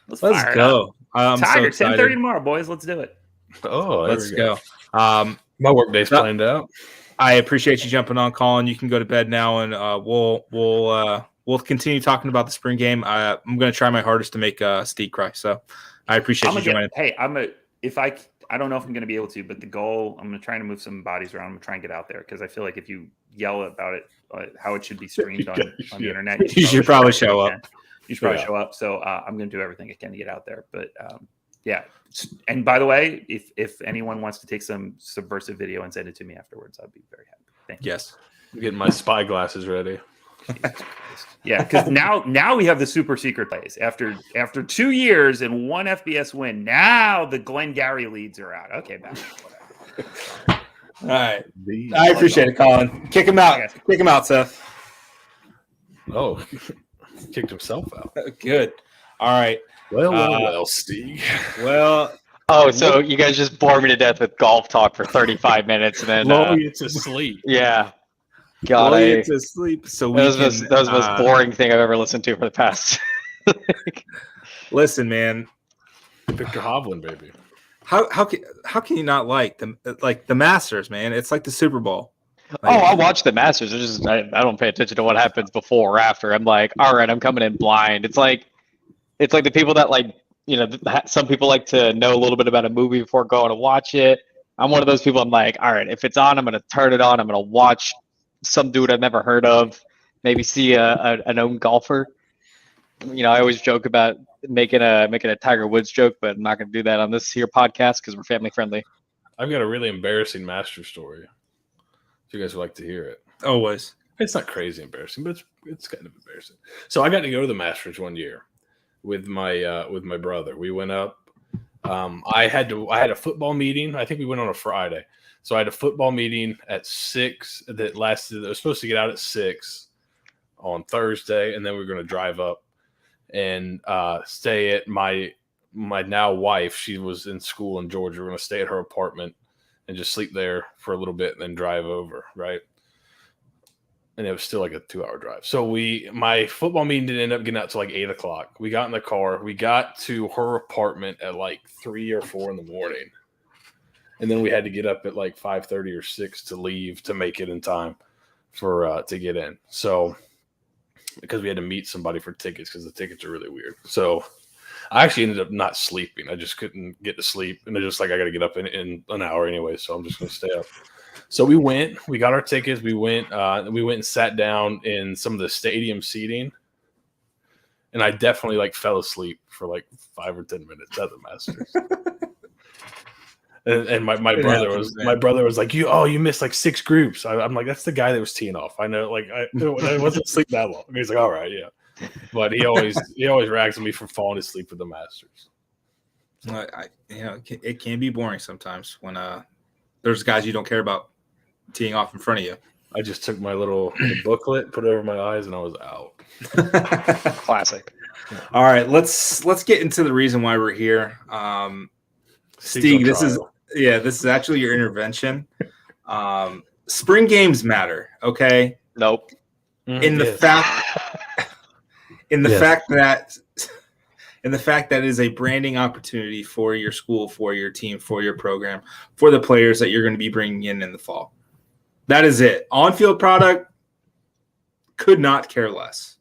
Let's go. Tiger, 10:30 tomorrow, boys. Let's do it. Oh, let's go. My work day's planned out. I appreciate you jumping on, Colin. You can go to bed now, and we'll continue talking about the spring game. I'm going to try my hardest to make Steeg cry. So I appreciate you joining. I don't know if I'm going to be able to, but the goal, I'm going to try to move some bodies around. I'm going to try and get out there because I feel like if you yell about it, how it should be streamed on the internet, you should probably show up. You should probably show up. So I'm going to do everything I can to get out there. But yeah. And by the way, if anyone wants to take some subversive video and send it to me afterwards, I'd be very happy. Thank you. Yes. I'm getting my spy glasses ready. Yeah, because now we have the super secret plays. After 2 years and 1 FBS win, now the Glengarry leads are out. Okay, back. All right. I appreciate it, Colin. Kick him out. Kick him out, Seth. Oh, kicked himself out. Good. All right. Well, Steeg. Well. Oh, so you guys just bore me to death with golf talk for 35 minutes and then lull you to sleep. Yeah. God, to sleep. So that was the most boring thing I've ever listened to for the past. Listen, man. Victor Hovland, baby. How can you not like the Masters, man? It's like the Super Bowl. I watch the Masters. It's just I don't pay attention to what happens before or after. I'm like, all right, I'm coming in blind. It's like the people that some people like to know a little bit about a movie before going to watch it. I'm one of those people. I'm like, all right, if it's on, I'm going to turn it on. I'm going to watch some dude I've never heard of, maybe see a known golfer. I always joke about making a Tiger Woods joke, but I'm not going to do that on this here podcast because we're family friendly. I've got a really embarrassing Masters story. If you guys would like to hear it. Always. It's not crazy embarrassing, but it's kind of embarrassing. So I got to go to the Masters one year with my brother. We went up. I had a football meeting. I think we went on a Friday. So I had a football meeting at 6 that lasted. I was supposed to get out at 6 on Thursday, and then we were going to drive up and stay at my now wife. She was in school in Georgia. We're going to stay at her apartment and just sleep there for a little bit and then drive over, right? And it was still like a 2-hour drive. So my football meeting didn't end up getting out till like 8 o'clock. We got in the car. We got to her apartment at like 3 or 4 in the morning. And then we had to get up at like 5:30 or 6 to leave to make it in time for to get in. So because we had to meet somebody for tickets because the tickets are really weird. So I actually ended up not sleeping. I just couldn't get to sleep. And I just like, I got to get up in an hour anyway. So I'm just going to stay up. So we got our tickets. We went and sat down in some of the stadium seating. And I definitely like fell asleep for like 5 or 10 minutes at the Masters. And my brother was like, you missed like 6 groups. I'm like, that's the guy that was teeing off. I know, like I wasn't asleep that long. He's like, all right, yeah. But he always rags on me for falling asleep with the Masters. It can be boring sometimes when there's guys you don't care about teeing off in front of you. I just took my little booklet, put it over my eyes, and I was out. Classic. All right, let's get into the reason why we're here. Steeg, this is actually your intervention. Spring games matter, okay? Nope. In the fact that it is a branding opportunity for your school, for your team, for your program, for the players that you're going to be bringing in the fall. That is it. On-field product, could not care less.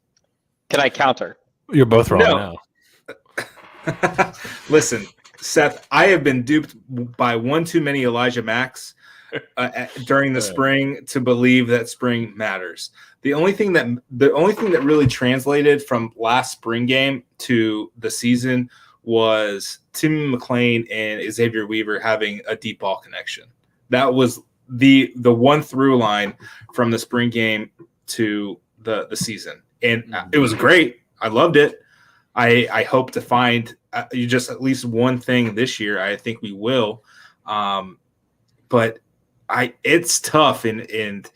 Can I counter? You're both wrong now. Listen, Seth, I have been duped by one too many Elijah Macks during the spring to believe that spring matters. The only thing that really translated from last spring game to the season was Tim McLean and Xavier Weaver having a deep ball connection. That was the one through line from the spring game to the season, and it was great. I loved it. I hope to find just at least one thing this year. I think we will, but it's tough, and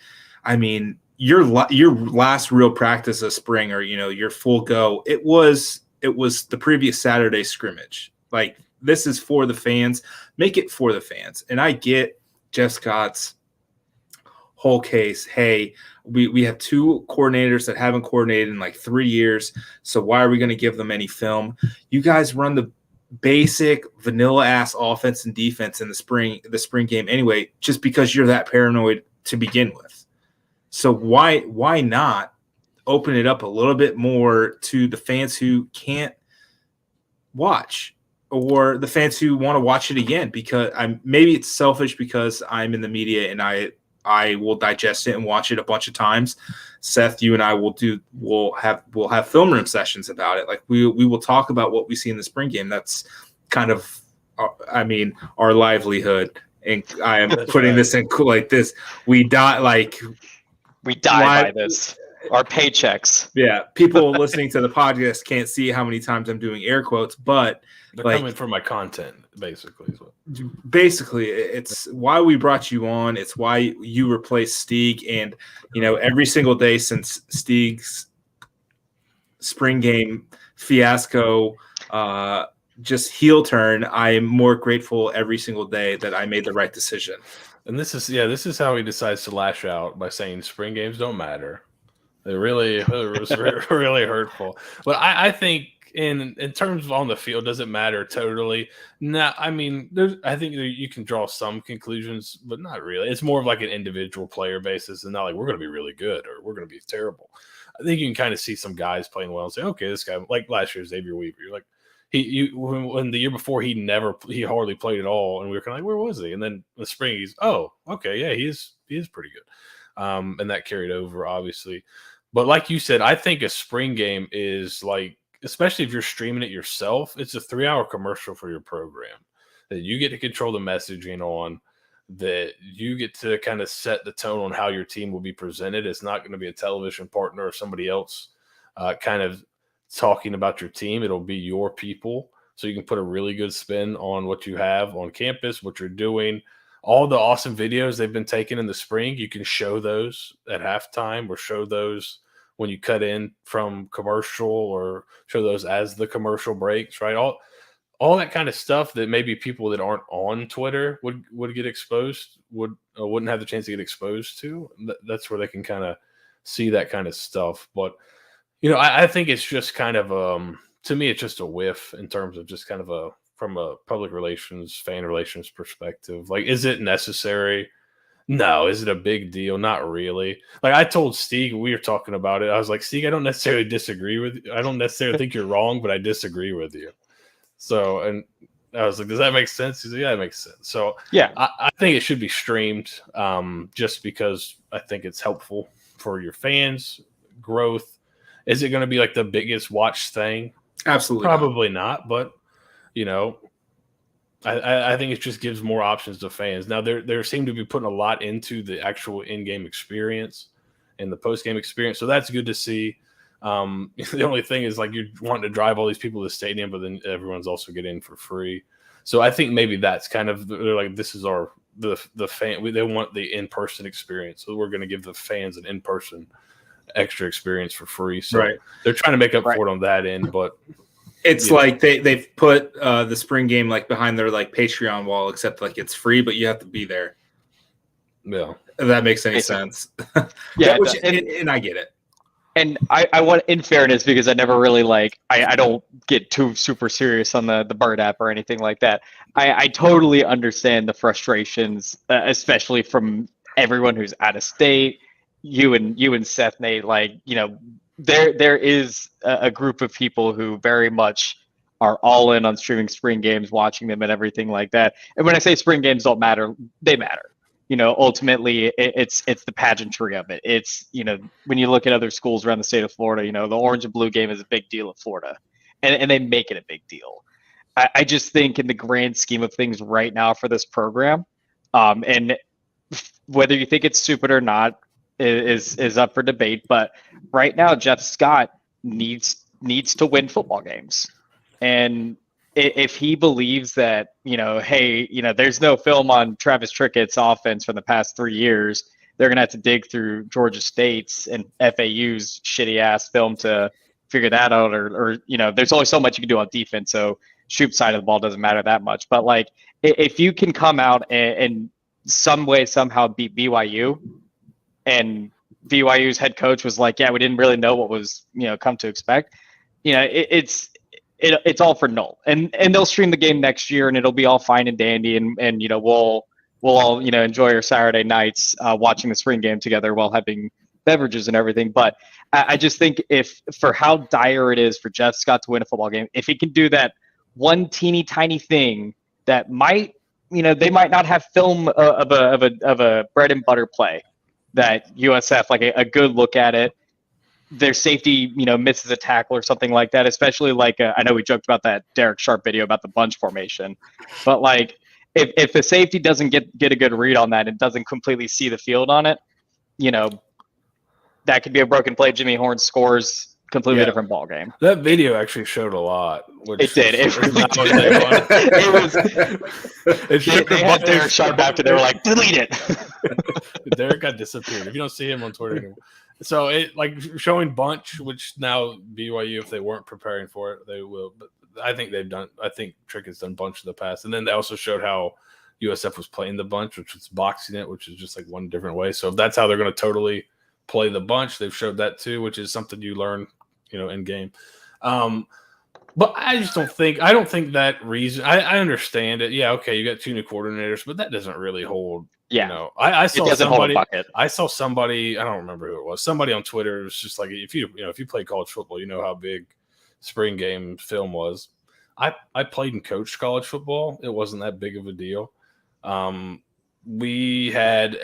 I mean your last real practice of spring, or your full go. It was the previous Saturday scrimmage. Like, this is for the fans. Make it for the fans. And I get Jeff Scott's whole case. Hey, we have two coordinators that haven't coordinated in like 3 years. So why are we going to give them any film? You guys run the basic vanilla ass offense and defense in the spring game anyway, just because you're that paranoid to begin with. So why not open it up a little bit more to the fans who can't watch, or the fans who want to watch it again? Because maybe it's selfish because I'm in the media and I will digest it and watch it a bunch of times. Seth, you and I we'll have film room sessions about it. Like, we will talk about what we see in the spring game. That's kind of our livelihood. And I am putting this in like this. We die by this. Our paychecks. Yeah, people listening to the podcast can't see how many times I'm doing air quotes, but they're coming from my content, basically. Basically, it's why we brought you on. It's why you replaced Steeg, and every single day since Steeg's spring game fiasco, just heel turn, I am more grateful every single day that I made the right decision. And this is how he decides to lash out by saying spring games don't matter. It was really hurtful. But I think in terms of on the field, does it matter totally? No, I mean, I think you can draw some conclusions, but not really. It's more of like an individual player basis, and not like we're going to be really good or we're going to be terrible. I think you can kind of see some guys playing well and say, okay, this guy, like last year, Xavier Weaver, you're like, when the year before he hardly played at all, and we were kind of like, where was he? And then in the spring, he's he is pretty good, and that carried over obviously. But like you said, I think a spring game is like, especially if you're streaming it yourself, it's a 3-hour commercial for your program that you get to control the messaging on, that you get to kind of set the tone on how your team will be presented. It's not going to be a television partner or somebody else kind of talking about your team. It'll be your people. So you can put a really good spin on what you have on campus, what you're doing. All the awesome videos they've been taking in the spring, you can show those at halftime, or show those when you cut in from commercial, or show those as the commercial breaks, right? All that kind of stuff that maybe people that aren't on Twitter would get exposed, wouldn't have the chance to get exposed to. That's where they can kind of see that kind of stuff. But I think it's just kind of to me, it's just a whiff in terms of just kind of from a public relations, fan relations perspective. Like, is it necessary? No. Is it a big deal? Not really. Like, I told Steeg, we were talking about it, I was like, Steeg, I don't necessarily disagree with you. I don't necessarily think you're wrong, but I disagree with you. So, and I was like, does that make sense? He's like, yeah, it makes sense. So yeah, I think it should be streamed, just because I think it's helpful for your fans' growth. Is it going to be like the biggest watch thing? Absolutely. Probably not, but I think it just gives more options to fans. Now, there seem to be putting a lot into the actual in-game experience and the post-game experience, so that's good to see. The only thing is, like, you're wanting to drive all these people to the stadium, but then everyone's also getting in for free. So I think maybe that's kind of, they're like, this is the fan. They want the in-person experience, so we're going to give the fans an in-person extra experience for free. So right. They're trying to make up for it on that end, but it's like they've put the spring game like behind their like Patreon wall, except like it's free, but you have to be there. Yeah, if that makes any sense. Yeah, and I get it. And I want, in fairness, because I never really I don't get too super serious on the Bird app or anything like that. I totally understand the frustrations, especially from everyone who's out of state you and Seth, Nate, like, there is a group of people who very much are all in on streaming spring games, watching them and everything like that. And when I say spring games don't matter, they matter. Ultimately it's the pageantry of it. It's, when you look at other schools around the state of Florida, the orange and blue game is a big deal at Florida, and they make it a big deal. I just think in the grand scheme of things right now for this program, and whether you think it's stupid or not is up for debate, but right now Jeff Scott needs to win football games. And if he believes that, hey, there's no film on Travis Trickett's offense from the past 3 years, they're going to have to dig through Georgia State's and FAU's shitty ass film to figure that out. Or there's only so much you can do on defense. So Shoop's side of the ball doesn't matter that much. But like, if you can come out and some way, somehow beat BYU, and BYU's head coach was like, yeah, we didn't really know what was, come to expect. It's all for null, and they'll stream the game next year, and it'll be all fine and dandy, and we'll all enjoy our Saturday nights watching the spring game together while having beverages and everything. But I just think if for how dire it is for Jeff Scott to win a football game, if he can do that one teeny tiny thing that might, they might not have film of a bread and butter play, that USF like a good look at it. Their safety, misses a tackle or something like that, especially like, I know we joked about that Derek Sharp video about the bunch formation, but like if the safety doesn't get a good read on that and doesn't completely see the field on it, that could be a broken play. Jimmy Horn scores, completely different ball game. That video actually showed a lot. It did. It really did. They had Derek Sharp after. They were like, delete it. Derek got disappeared. If you don't see him on Twitter anymore. So it like showing bunch, which now BYU, if they weren't preparing for it, they will. But I think Trick has done bunch in the past. And then they also showed how USF was playing the bunch, which was boxing it, which is just like one different way. So if that's how they're going to totally play the bunch, they've showed that too, which is something you learn, in game. But I just don't think that reason. I understand it. Yeah, okay, you got 2 new coordinators, but that doesn't really hold. Yeah, I saw somebody. I saw somebody. I don't remember who it was. Somebody on Twitter was just like, if you play college football, you know how big spring game film was. I played and coached college football. It wasn't that big of a deal. We had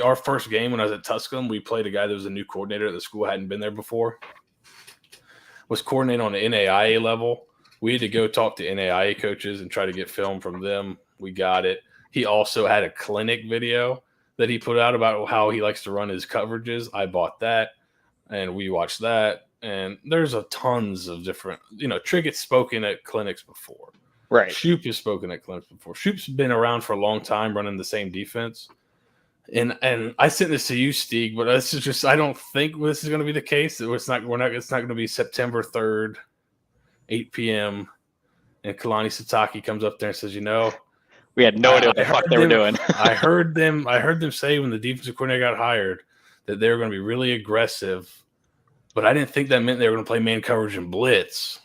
our first game when I was at Tusculum, we played a guy that was a new coordinator at the school, hadn't been there before. Was coordinating on the NAIA level. We had to go talk to NAIA coaches and try to get film from them. We got it. He also had a clinic video that he put out about how he likes to run his coverages. I bought that, and we watched that. And there's a tons of different, Trickett's spoken at clinics before. Right. Shoop has spoken at clinics before. Shoop's been around for a long time running the same defense. And I sent this to you, Steeg, but this is just, I don't think this is going to be the case. It's not going to be September 3rd, 8 p.m. And Kalani Sataki comes up there and says, we had no idea what the fuck they were doing. I heard them say when the defensive coordinator got hired that they were going to be really aggressive, but I didn't think that meant they were going to play man coverage and blitz.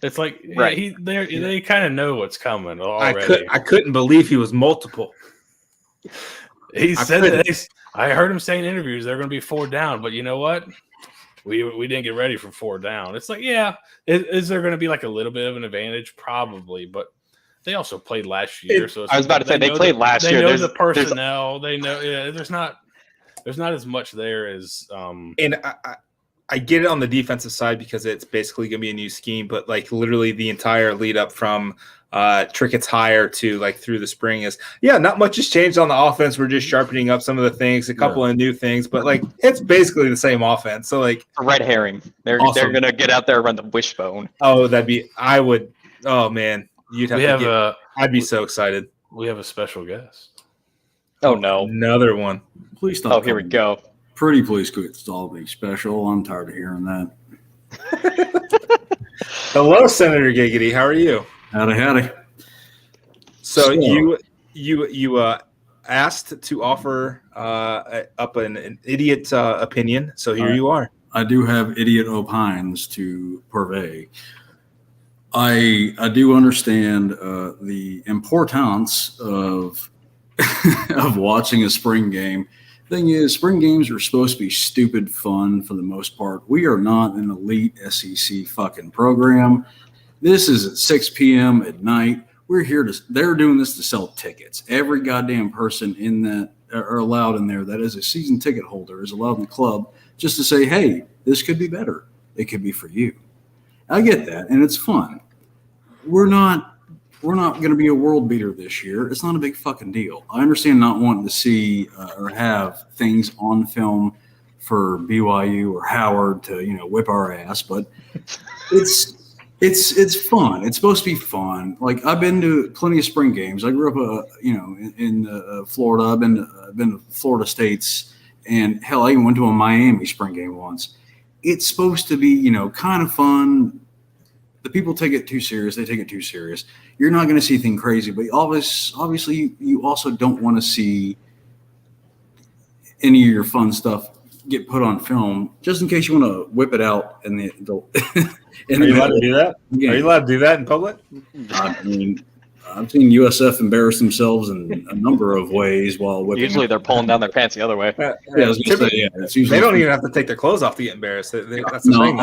It's like, right. They kind of know what's coming already. I couldn't believe he was multiple. He said that I heard him say in interviews they're going to be 4 down, but you know what? We didn't get ready for 4 down. It's like, is there going to be like a little bit of an advantage? Probably, but they also played last year. So I was about to say they played last year. They know the personnel. They know. Yeah, there's not as much there as. And I get it on the defensive side because it's basically going to be a new scheme, but like literally the entire lead up from Trickett's hire to like through the spring is, not much has changed on the offense. We're just sharpening up some of the things, a couple of new things, but like it's basically the same offense. So like a red herring, they're going to get out there and run the wishbone. Oh, oh man, I'd be so excited. We have a special guest. Oh no, another one. Please don't. Oh, here we go. Pretty please quit stalling special. I'm tired of hearing that. Hello, Senator Giggity. How are you? Howdy. So you asked to offer up an idiot opinion. So here you are. I do have idiot opines to purvey. I do understand the importance of of watching a spring game Thing is, spring games are supposed to be stupid fun for the most part. We are not an elite SEC fucking program. This is at 6 p.m. at night. They're doing this to sell tickets. Every goddamn person in that are allowed in there that is a season ticket holder is allowed in the club just to say, hey, this could be better. It could be for you. I get that, and it's fun. We're not going to be a world beater this year. It's not a big fucking deal. I understand not wanting to see or have things on film for BYU or Howard to, whip our ass, but it's fun. It's supposed to be fun. Like, I've been to plenty of spring games. I grew up, in Florida. I've been to Florida States, and hell, I even went to a Miami spring game once. It's supposed to be, kind of fun. The people take it too serious. They take it too serious. You're not going to see anything crazy, but obviously you also don't want to see any of your fun stuff get put on film, just in case you want to whip it out. Are you allowed to do that? Yeah. Are you allowed to do that in public? I mean, I've seen USF embarrass themselves in a number of ways while whipping. Usually they're pulling down their pants the other way. It's usually they don't even have to take their clothes off to get embarrassed. That's the thing.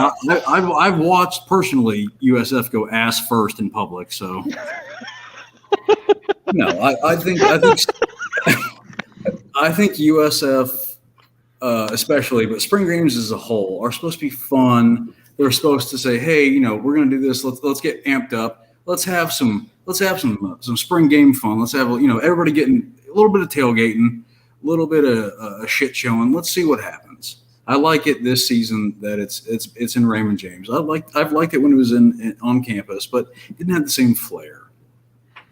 I've watched personally USF go ass first in public. So no, I think USF, especially, but spring games as a whole are supposed to be fun. They're supposed to say, hey, we're going to do this. Let's get amped up. Let's have some spring game fun. Let's have everybody getting a little bit of tailgating, a little bit of shit showing. Let's see what happens. I like it this season that it's in Raymond James. I've liked it when it was on campus, but it didn't have the same flair.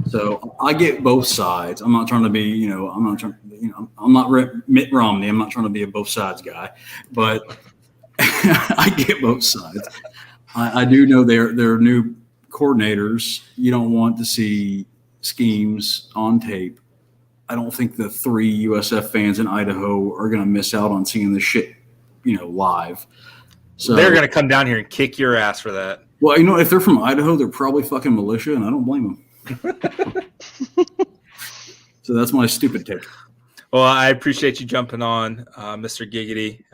So I get both sides. I'm not trying to be I'm not Mitt Romney. I'm not trying to be a both sides guy, but I get both sides. I do know they're new coordinators. You don't want to see schemes on tape. I don't think the 3 USF fans in Idaho are going to miss out on seeing this shit, live. So they're going to come down here and kick your ass for that. Well, if they're from Idaho, they're probably fucking militia, and I don't blame them. So that's my stupid take. Well, I appreciate you jumping on, Mr. Giggity.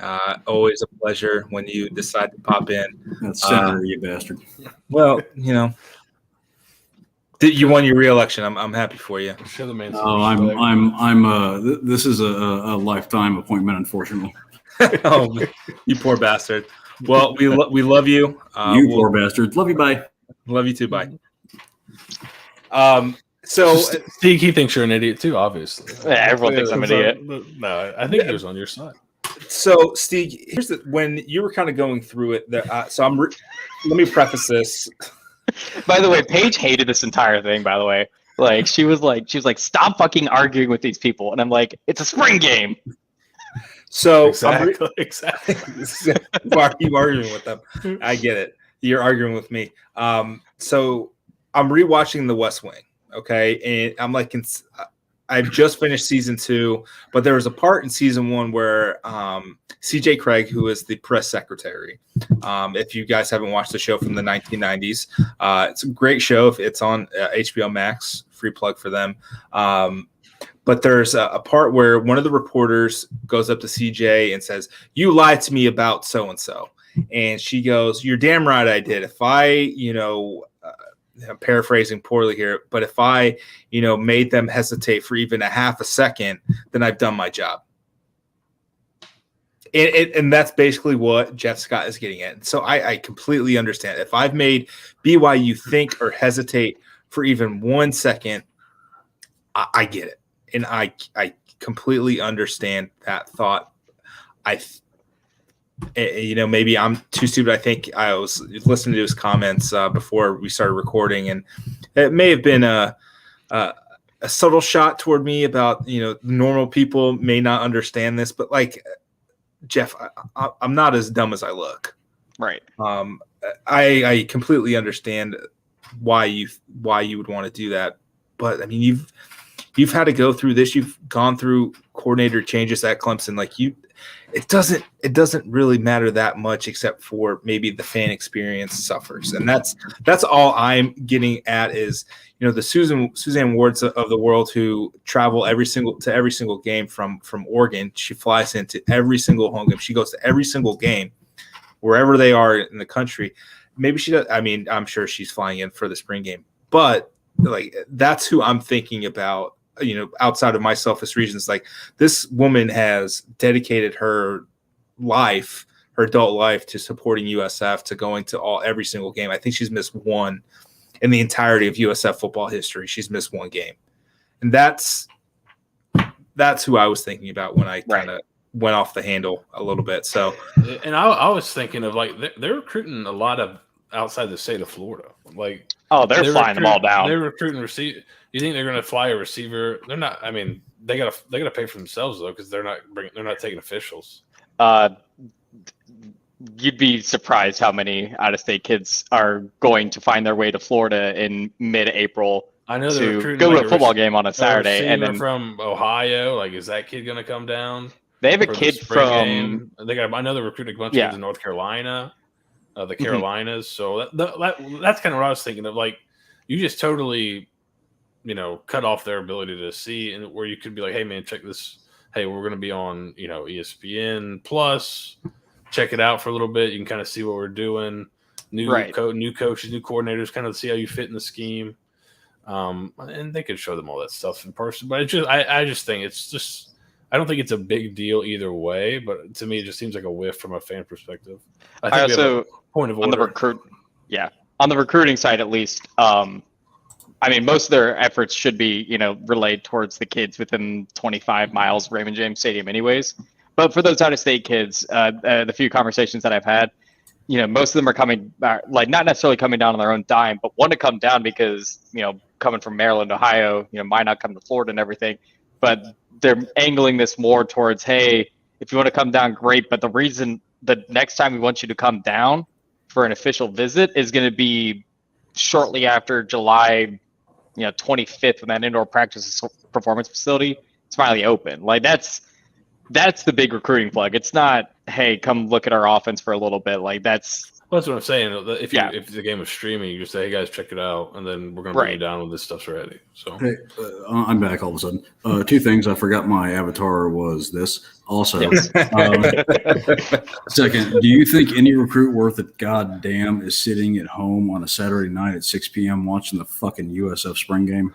Always a pleasure when you decide to pop in. That's Senator, you bastard. Well, you won your re-election. I'm happy for you. This is a lifetime appointment, unfortunately. Oh, you poor bastard. Well, we love you. Poor bastard. Love you. Bye. Love you too. Bye. So Steve, he thinks you're an idiot too, obviously. Yeah, everyone thinks I'm an idiot. No, I think he was on your side. So, Steve, when you were kind of going through it. Let me preface this. By the way, Paige hated this entire thing. By the way, she was like, stop fucking arguing with these people, and I'm like, it's a spring game. So exactly. Why are you arguing with them? I get it. You're arguing with me. So I'm rewatching The West Wing. Okay, and I'm like, I've just finished season 2, but there was a part in season 1 where CJ Craig, who is the press secretary, if you guys haven't watched the show from the 1990s, it's a great show. It's on HBO Max, free plug for them. But there's a part where one of the reporters goes up to CJ and says, "You lied to me about so-and-so." And she goes, "You're damn right I did. If I, I'm paraphrasing poorly here, but if I, made them hesitate for even a half a second, then I've done my job." And that's basically what Jeff Scott is getting at. So I completely understand. If I've made BYU think or hesitate for even 1 second, I get it. And I completely understand that thought. Maybe I'm too stupid. I think I was listening to his comments before we started recording, and it may have been a subtle shot toward me about, normal people may not understand this, but Jeff, I'm not as dumb as I look. Right. I completely understand why you would want to do that, but I mean, you've had to go through this. You've gone through coordinator changes at Clemson. Like it doesn't really matter that much, except for maybe the fan experience suffers. And that's all I'm getting at is, the Suzanne Wards of the world who travel every single game from Oregon. She flies into every single home game. She goes to every single game wherever they are in the country. Maybe she does. I mean, I'm sure she's flying in for the spring game, but like that's who I'm thinking about, outside of my selfish reasons. Like, this woman has dedicated her adult life to supporting USF, to going to every single game. I think she's missed one in the entirety of USF football history. She's missed one game. And that's who I was thinking about when I kind of went off the handle a little bit. So, and I was thinking of like, they're recruiting a lot of outside the state of Florida. Like, they're flying them all down. They're recruiting receiver. You think they're going to fly a receiver? They're not. I mean, they gotta pay for themselves though, because they're not taking officials. You'd be surprised how many out-of-state kids are going to find their way to Florida in mid-April. I know to go to a football game on a Saturday, and then from Ohio. Like, is that kid going to come down? They have a kid from. I know they're recruiting a bunch of kids in North Carolina, the Carolinas. So that's kind of what I was thinking of. Like, you just totally, cut off their ability to see, and where you could be like, hey man, check this. Hey, we're going to be on, ESPN Plus. Check it out for a little bit. You can kind of see what we're doing. New coaches, new coordinators, kind of see how you fit in the scheme. And they could show them all that stuff in person. But I just think it's just, I don't think it's a big deal either way. But to me, it just seems like a whiff from a fan perspective. I think we have a point of order. On the recruiting side, at least. I mean, most of their efforts should be, relayed towards the kids within 25 miles of Raymond James Stadium anyways. But for those out-of-state kids, the few conversations that I've had, most of them are coming, like, not necessarily coming down on their own dime, but want to come down because, coming from Maryland, Ohio, might not come to Florida and everything. But they're angling this more towards, hey, if you want to come down, great. But the reason the next time we want you to come down for an official visit is going to be shortly after July 25th, when that indoor practice performance facility is finally open. Like, that's the big recruiting plug. It's not, hey, come look at our offense for a little bit. Like, that's what I'm saying. If the game was streaming, you just say, hey guys, check it out, and then we're going to bring you down when this stuff's ready. So hey, I'm back all of a sudden. Two things. I forgot my avatar was this. Also, second, do you think any recruit worth a goddamn is sitting at home on a Saturday night at 6 p.m. watching the fucking USF spring game?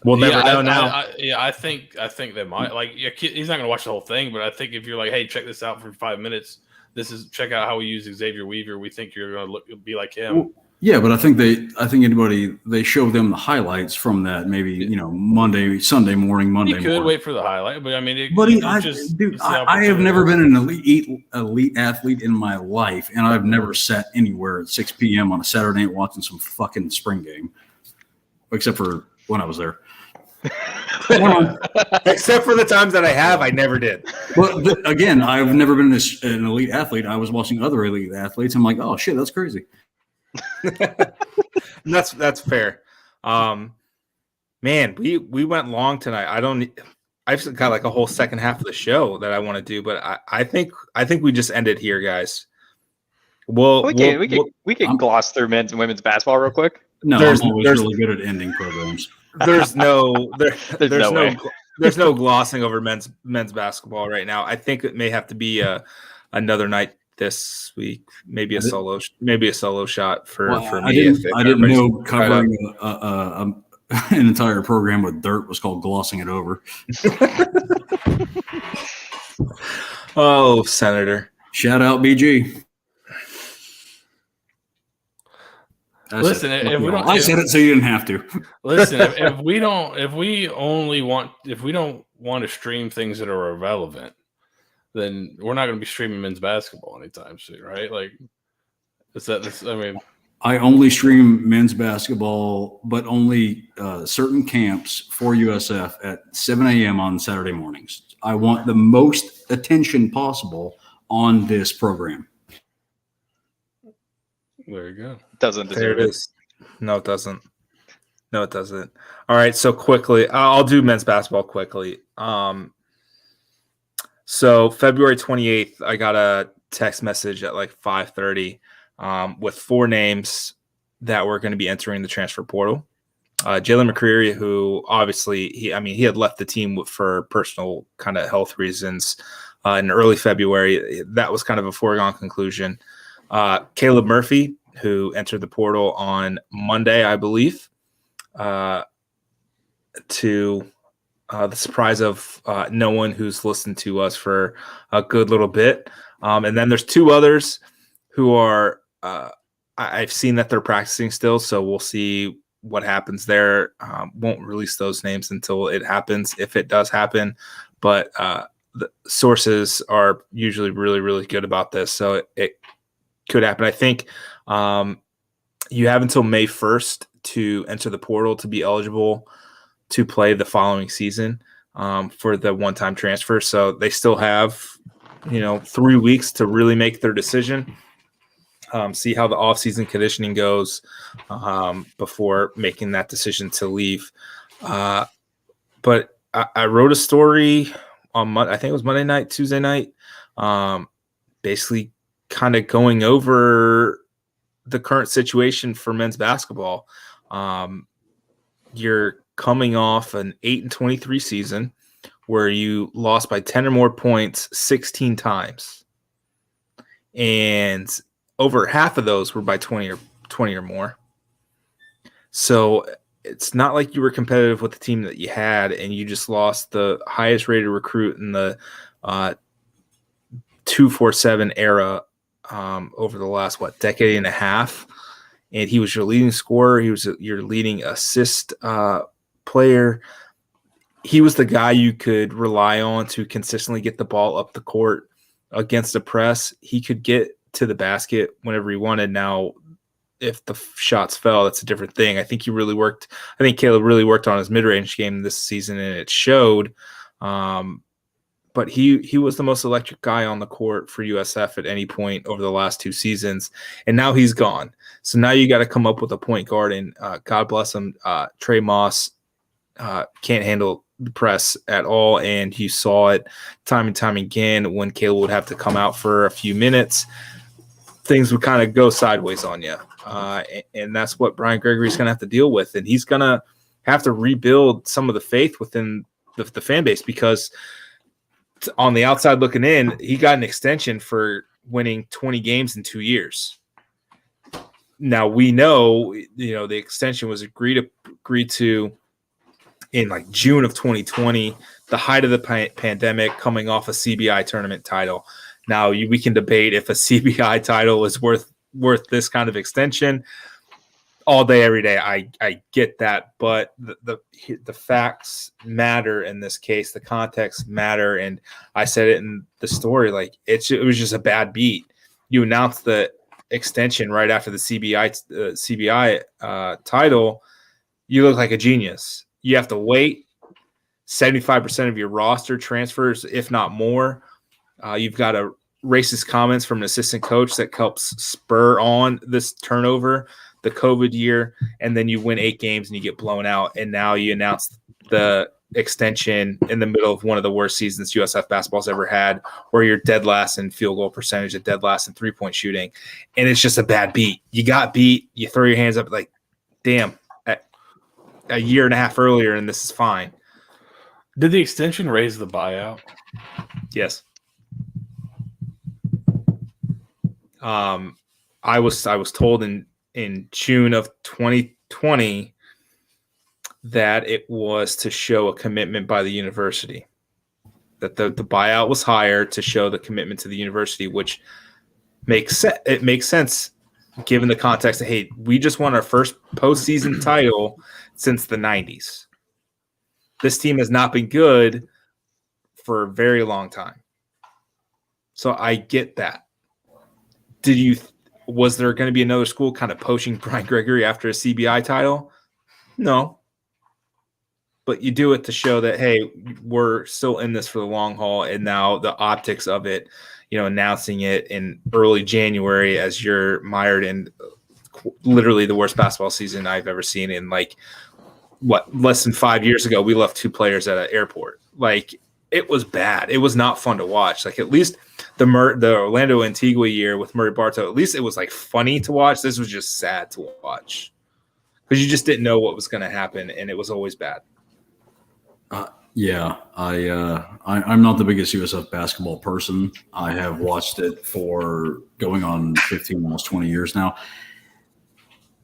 We'll never know now. I think they might. Like, he's not going to watch the whole thing, but I think if you're like, hey, check this out for 5 minutes. Check out how we use Xavier Weaver. We think you're going to be like him. Well, yeah, but I think they show them the highlightes from that. Maybe Sunday morning, Monday. You could morning. wait for the highlight, but I mean, I have never been an elite athlete in my life, and I've never sat anywhere at 6 p.m. on a Saturday night watching some fucking spring game, except for when I was there. Except for the times that I never did. But again, I've never been an elite athlete. I was watching other elite athletes. I'm like, oh shit, that's crazy. That's fair. Man, we went long tonight. I've got like a whole second half of the show that I want to do, but I think we just ended here, guys. We can gloss through men's and women's basketball real quick. No, I'm always really good at ending programs. There's no glossing over men's basketball right now. I think it may have to be another night this week, maybe a solo shot for me. I didn't know covering an entire program with dirt was called glossing it over. Oh, Senator! Shout out BG. I said it so you didn't have to. Listen, if we don't want to stream things that are irrelevant, then we're not going to be streaming men's basketball anytime soon, right? Like, I only stream men's basketball, but only certain camps for USF at 7 a.m. on Saturday mornings. I want the most attention possible on this program. There you go. Doesn't deserve there it is. No, it doesn't. No, it doesn't. All right, so quickly, I'll do men's basketball quickly. So February 28th, I got a text message at like 5:30 with 4 names that were going to be entering the transfer portal. Jalen McCreary, who obviously he had left the team for personal kind of health reasons in early February. That was kind of a foregone conclusion. Caleb Murphy, who entered the portal on Monday, I believe, to the surprise of no one who's listened to us for a good little bit. And then there's 2 others who are I've seen that they're practicing still, so we'll see what happens there. Won't release those names until it happens, if it does happen. But the sources are usually really, really good about this, so it could happen. I think you have until May 1st to enter the portal to be eligible to play the following season for the one-time transfer. So they still have, 3 weeks to really make their decision, see how the off-season conditioning goes before making that decision to leave. But I wrote a story on I think it was Monday night, Tuesday night, basically kind of going over the current situation for men's basketball. You're coming off an 8-23 season where you lost by 10 or more points 16 times. And over half of those were by 20 or more. So it's not like you were competitive with the team that you had and you just lost the highest rated recruit in the 247 era over the last, decade and a half. And he was your leading scorer. He was your leading assist player. He was the guy you could rely on to consistently get the ball up the court against the press. He could get to the basket whenever he wanted. Now, if the shots fell, that's a different thing. I think Caleb really worked on his mid-range game this season, and it showed. But he was the most electric guy on the court for USF at any point over the last 2 seasons, and now he's gone. So now you got to come up with a point guard, and God bless him, Trey Moss can't handle the press at all, and you saw it time and time again when Caleb would have to come out for a few minutes. Things would kind of go sideways on you, and that's what Brian Gregory's going to have to deal with, and he's going to have to rebuild some of the faith within the fan base, because on the outside looking in, he got an extension for winning 20 games in 2 years. Now we know, the extension was agreed to in like June of 2020, the height of the pandemic, coming off a CBI tournament title. Now we can debate if a CBI title is worth this kind of extension all day, every day. I get that, but the facts matter in this case. The context matter, and I said it in the story. Like it was just a bad beat. You announced the extension right after the CBI title. You look like a genius. You have to wait. 75% of your roster transfers, if not more. You've got a racist comments from an assistant coach that helps spur on this turnover, the COVID year, and then you win 8 games and you get blown out. And now you announce the extension in the middle of one of the worst seasons USF basketball's ever had, where you're dead last in field goal percentage and dead last in 3-point shooting. And it's just a bad beat. You got beat. You throw your hands up like, damn, a year and a half earlier, and this is fine. Did the extension raise the buyout? Yes. I was told in June of 2020 that it was to show a commitment by the university, that the buyout was higher to show the commitment to the university, which makes sense given the context of, hey, we just won our first postseason title since the 90s. This team has not been good for a very long time. So I get that. Was there going to be another school kind of poaching Brian Gregory after a CBI title? No. But you do it to show that, hey, we're still in this for the long haul. And now the optics of it, announcing it in early January as you're mired in literally the worst basketball season I've ever seen in like less than 5 years ago, we left 2 players at an airport. Like, it was bad. It was not fun to watch. Like, at least the Orlando Antigua year with Murray Bartow, at least it was like funny to watch. This was just sad to watch because you just didn't know what was going to happen, and it was always bad. I'm not the biggest USF basketball person. I have watched it for going on 15, almost 20 years now.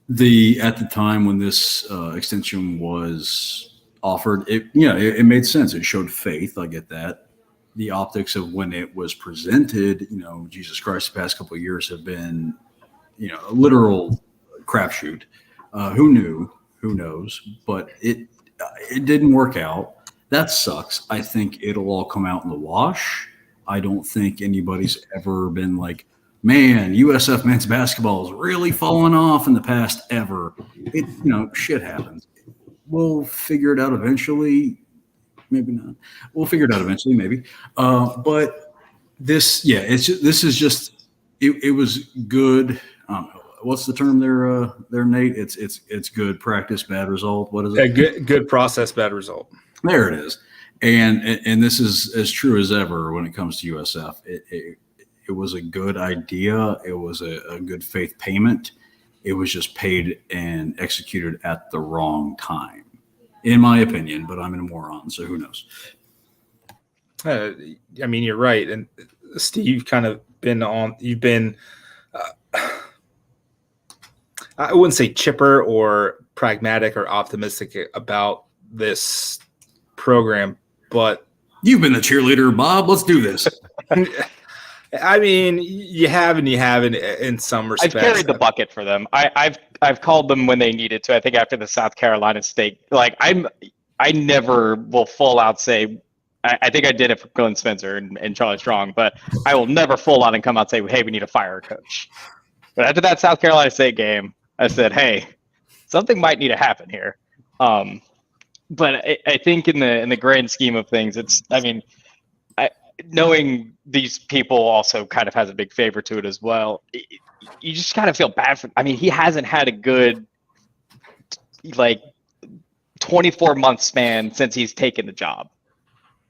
At the time when this extension was offered, it made sense. It showed faith. I get that. The optics of when it was presented, Jesus Christ, the past couple of years have been, a literal crapshoot. Who knew? Who knows? But it didn't work out. That sucks. I think it'll all come out in the wash. I don't think anybody's ever been like, man, USF men's basketball has really fallen off in the past ever. Shit happens. We'll figure it out eventually. Maybe not. We'll figure it out eventually, maybe. But this was good. What's the term there, Nate? It's good practice, bad result. What is it? Good process, bad result. There it is. And this is as true as ever when it comes to USF. It was a good idea. It was a good faith payment. It was just paid and executed at the wrong time, in my opinion, but I'm a moron, so who knows? You're right. And Steve, you've been I wouldn't say chipper or pragmatic or optimistic about this program, but you've been a cheerleader, Bob. Let's do this. You have and you haven't in some respects. I've carried the bucket for them. I've called them when they needed to. I think after the South Carolina State, I never will full out say. I think I did it for Glenn Spencer and Charlie Strong, but I will never full out and come out and say, "Hey, we need to fire a coach." But after that South Carolina State game, I said, "Hey, something might need to happen here." But I think in the grand scheme of things, knowing these people also kind of has a big favor to it as well. You just kind of feel bad for. He hasn't had a good 24-month span since he's taken the job.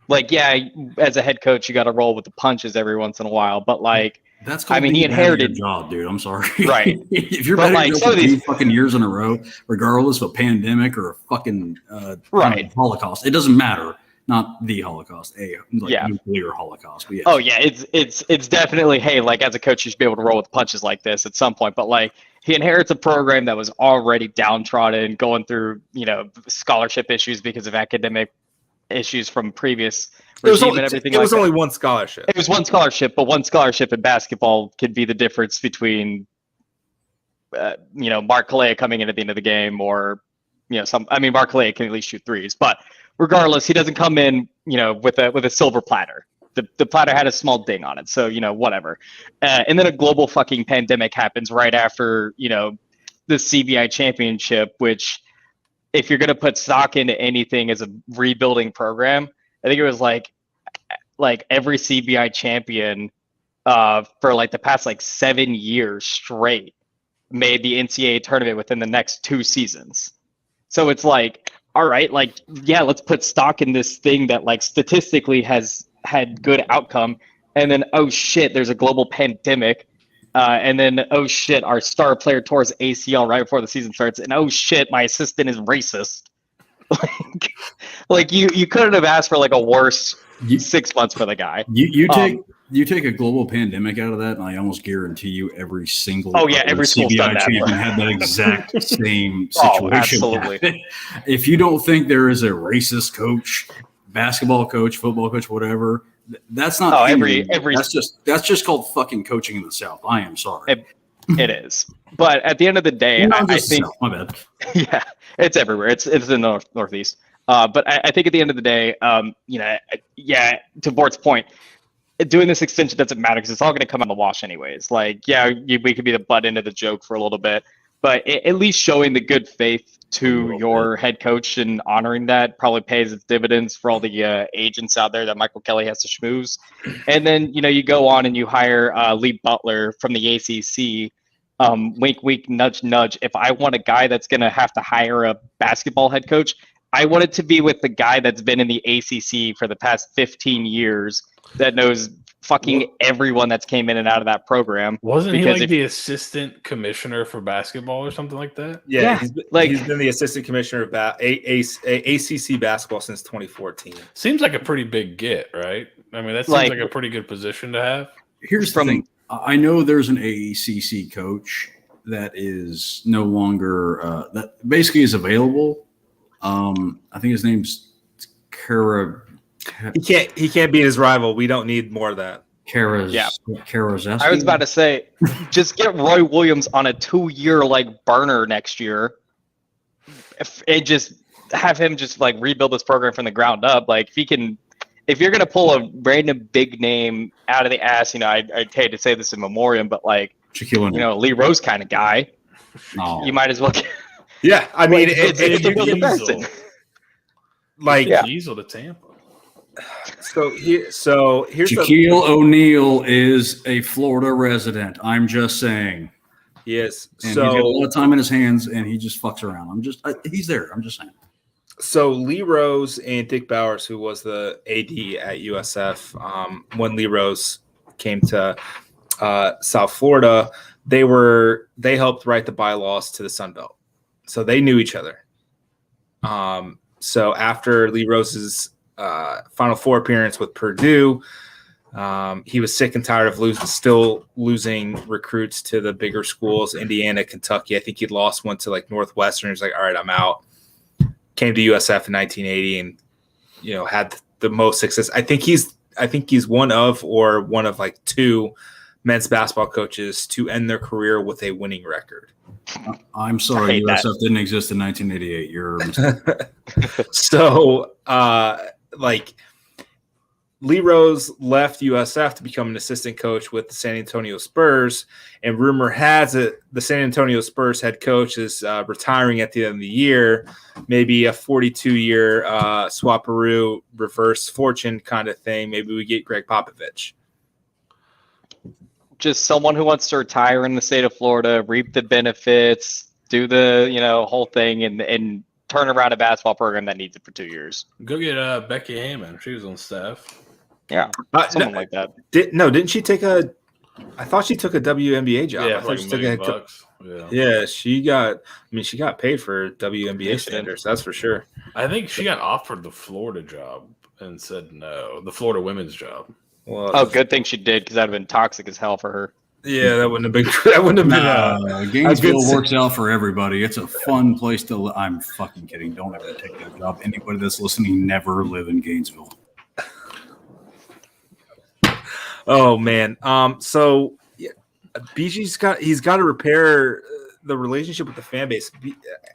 As a head coach, you got to roll with the punches every once in a while, but that's he inherited your job, dude. I'm sorry. Right. If you're better than 2 fucking years in a row, regardless of a pandemic or a fucking Holocaust, it doesn't matter. Not the Holocaust, nuclear Holocaust. But yes. Oh yeah, it's definitely as a coach you should be able to roll with punches like this at some point. But he inherits a program that was already downtrodden, going through scholarship issues because of academic issues from previous regime and everything. It was only one scholarship. It was one scholarship, but one scholarship in basketball could be the difference between Mark Kalea coming in at the end of the game or Mark Kalea can at least shoot threes, but regardless, he doesn't come in, with a silver platter. The platter had a small ding on it, so whatever. And then a global fucking pandemic happens right after the CBI championship, which, if you're gonna put stock into anything as a rebuilding program, I think it was like every CBI champion for the past 7 years straight made the NCAA tournament within the next 2 seasons. So it's all right, let's put stock in this thing that statistically has had good outcome. And then, oh shit, there's a global pandemic. And then, oh shit, our star player tore his ACL right before the season starts. And oh shit, my assistant is racist. You couldn't have asked for a worse 6 months for the guy. You take a global pandemic out of that, and I almost guarantee you every single every CBI champion had that exact same situation. Absolutely. If you don't think there is a racist coach, basketball coach, football coach, whatever, that's not every that's just called fucking coaching in the South. I am sorry. It is. But at the end of the day, I think my bad. Yeah, it's everywhere. It's in the Northeast. But I think at the end of the day, to Bort's point, doing this extension doesn't matter because it's all going to come on the wash anyways. We could be the butt end of the joke for a little bit, but at least showing the good faith to your head coach and honoring that probably pays its dividends for all the agents out there that Michael Kelly has to schmooze. And then, you go on and you hire Lee Butler from the ACC, wink, wink, nudge, nudge. If I want a guy that's going to have to hire a basketball head coach, I want it to be with the guy that's been in the ACC for the past 15 years that knows fucking everyone that's came in and out of that program. Wasn't he like the assistant commissioner for basketball or something like that? Yeah, he's been the assistant commissioner of ACC basketball since 2014. Seems like a pretty big get, right? I mean, that seems like a pretty good position to have. Here's the thing. I know there's an ACC coach that is no longer that basically is available. I think his name's Kara. He can't beat his rival. We don't need more of that. Karazeski. I was about to say, just get Roy Williams on a 2-year burner next year. And just have him just rebuild this program from the ground up. If you're gonna pull a random big name out of the ass, I'd hate to say this in memoriam, but Shaquille O'Neal, Lee Rose kind of guy, you might as well. Yeah, I mean, Diesel to Tampa. So here's Shaquille O'Neal is a Florida resident. I'm just saying. Yes. And he's got a lot of time in his hands, and he just fucks around. He's there. I'm just saying. So Lee Rose and Dick Bowers, who was the AD at USF, when Lee Rose came to South Florida, they helped write the bylaws to the Sun Belt, so they knew each other. So after Lee Rose's Final Four appearance with Purdue, he was sick and tired of losing recruits to the bigger schools, Indiana, Kentucky. I think he'd lost one to Northwestern. He's like, all right, I'm out. Came to USF in 1980 and had the most success. I think he's one of two men's basketball coaches to end their career with a winning record. I'm sorry, USF didn't exist in 1988. You're so Lee Rose left USF to become an assistant coach with the San Antonio Spurs, and rumor has it the San Antonio Spurs head coach is retiring at the end of the year, maybe a 42-year swaparoo reverse fortune kind of thing. Maybe we get Greg Popovich. Just someone who wants to retire in the state of Florida, reap the benefits, do the whole thing, and turn around a basketball program that needs it for 2 years. Go get Becky Hammond. She was on staff. Yeah, something like that. Didn't she take I thought she took a WNBA job. Yeah, I thought she took $1 million. Yeah, she got paid for WNBA standards. That's for sure. I think she got offered the Florida job and said no, the Florida women's job. Well, good thing she did, because that would have been toxic as hell for her. Yeah, that wouldn't have been. That wouldn't have been. Gainesville works out for everybody. It's a fun place to live. I'm fucking kidding. Don't ever take that job. Anybody that's listening, never live in Gainesville. Oh man. So yeah, BG's got to repair the relationship with the fan base.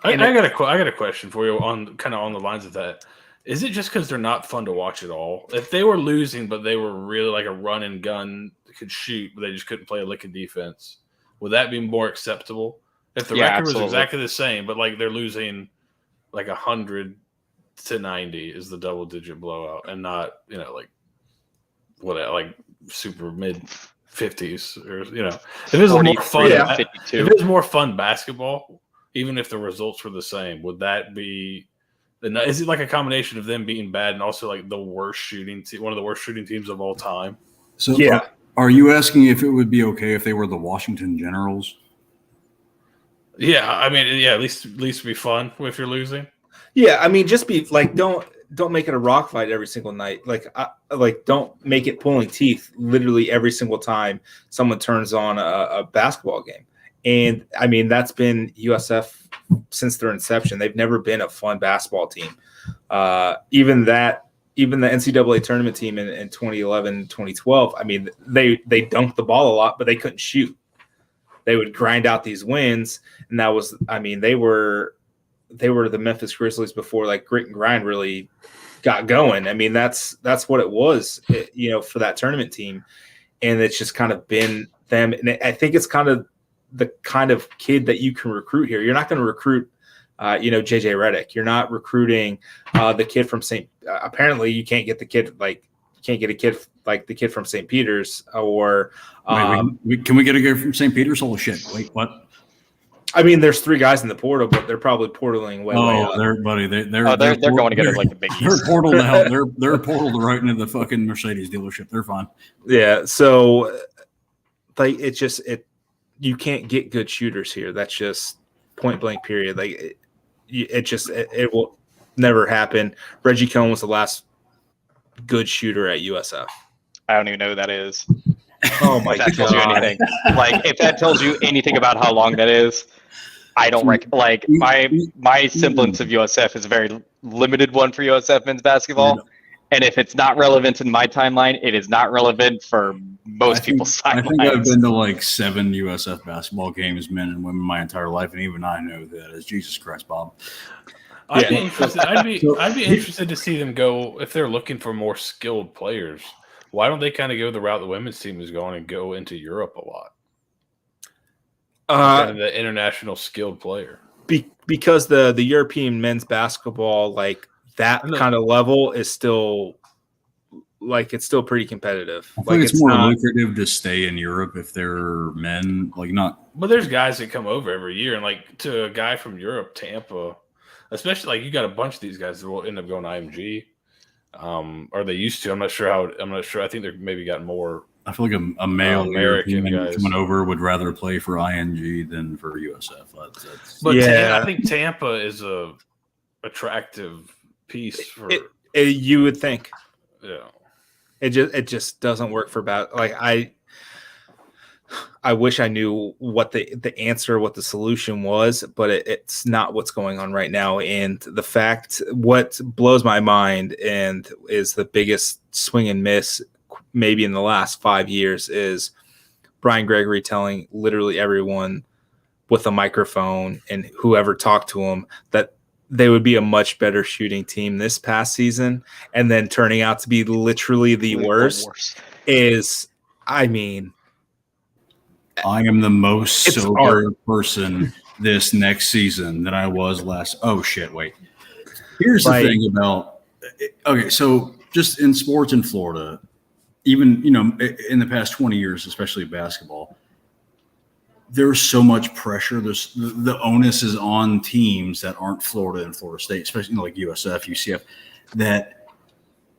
I got a question for you on the lines of that. Is it just because they're not fun to watch at all? If they were losing, but they were really like a run and gun, could shoot, but they just couldn't play a lick of defense, would that be more acceptable? If the record was exactly the same, but they're losing 100-90 is the double digit blowout, and not super mid 50s or if it was more fun. Yeah. If it was more fun basketball, even if the results were the same, would that be? Is it a combination of them being bad and also one of the worst shooting teams of all time? So yeah, are you asking if it would be okay if they were the Washington Generals? Yeah, I mean, yeah, at least be fun if you're losing. Yeah, I mean, just be don't make it a rock fight every single night. Don't make it pulling teeth literally every single time someone turns on a basketball game. And I mean, that's been USF since their inception. They've never been a fun basketball team. Even the NCAA tournament team in 2011, 2012, I mean, they dunked the ball a lot, but they couldn't shoot. They would grind out these wins. And that was, I mean, they were the Memphis Grizzlies before grit and grind really got going. I mean, that's what it was, for that tournament team. And it's just kind of been them. And I think it's kind of the kind of kid that you can recruit here. You're not going to recruit, JJ Redick. You're not recruiting the kid from apparently you can't get the kid, you can't get a kid like the kid from St. Peter's, or can we get a guy from St. Peter's? Holy shit! Wait, what? I mean, there's 3 guys in the portal, but they're probably portaling way up. They're going together like the biggies. They're portal to hell. They're portal right into the fucking Mercedes dealership. They're fine. Yeah, so like you can't get good shooters here. That's just point blank. Period. Like it will never happen. Reggie Cohn was the last good shooter at USF. I don't even know who that is. Oh my if that tells you God. anything. Like if that tells you anything about how long that is, I don't like my semblance of USF is a very limited one for USF men's basketball. And if it's not relevant in my timeline, it is not relevant for most people's timelines. I think I've been to like 7 USF basketball games, men and women, my entire life, and even I know that as Jesus Christ, Bob. I'd be interested to see them go if they're looking for more skilled players. Why don't they kind of go the route the women's team is going and go into Europe a lot? Kind of the international skilled player. Because the European men's basketball, like that kind of level, is still like it's still pretty competitive. I think it's more lucrative to stay in Europe if they're men, like not. But there's guys that come over every year, and like to a guy from Europe, Tampa, especially like you got a bunch of these guys that will end up going to IMG. Or they used to. I'm not sure. I think they're maybe got more. I feel like a male American European guys coming over would rather play for ING than for USF. I think Tampa is a attractive piece for. You would think. Yeah. It just doesn't work for like I wish I knew what the answer, what the solution was, but it's not what's going on right now. And the fact, what blows my mind and is the biggest swing and miss maybe in the last 5 years is Brian Gregory telling literally everyone with a microphone and whoever talked to him that they would be a much better shooting team this past season, and then turning out to be literally the worst. I am the most sober person this next season than I was last. Oh shit! Wait. Here's the thing about. Okay, so just in sports in Florida, even in the past 20 years, especially basketball, there's so much pressure. There's the onus is on teams that aren't Florida and Florida State, especially like USF, UCF, that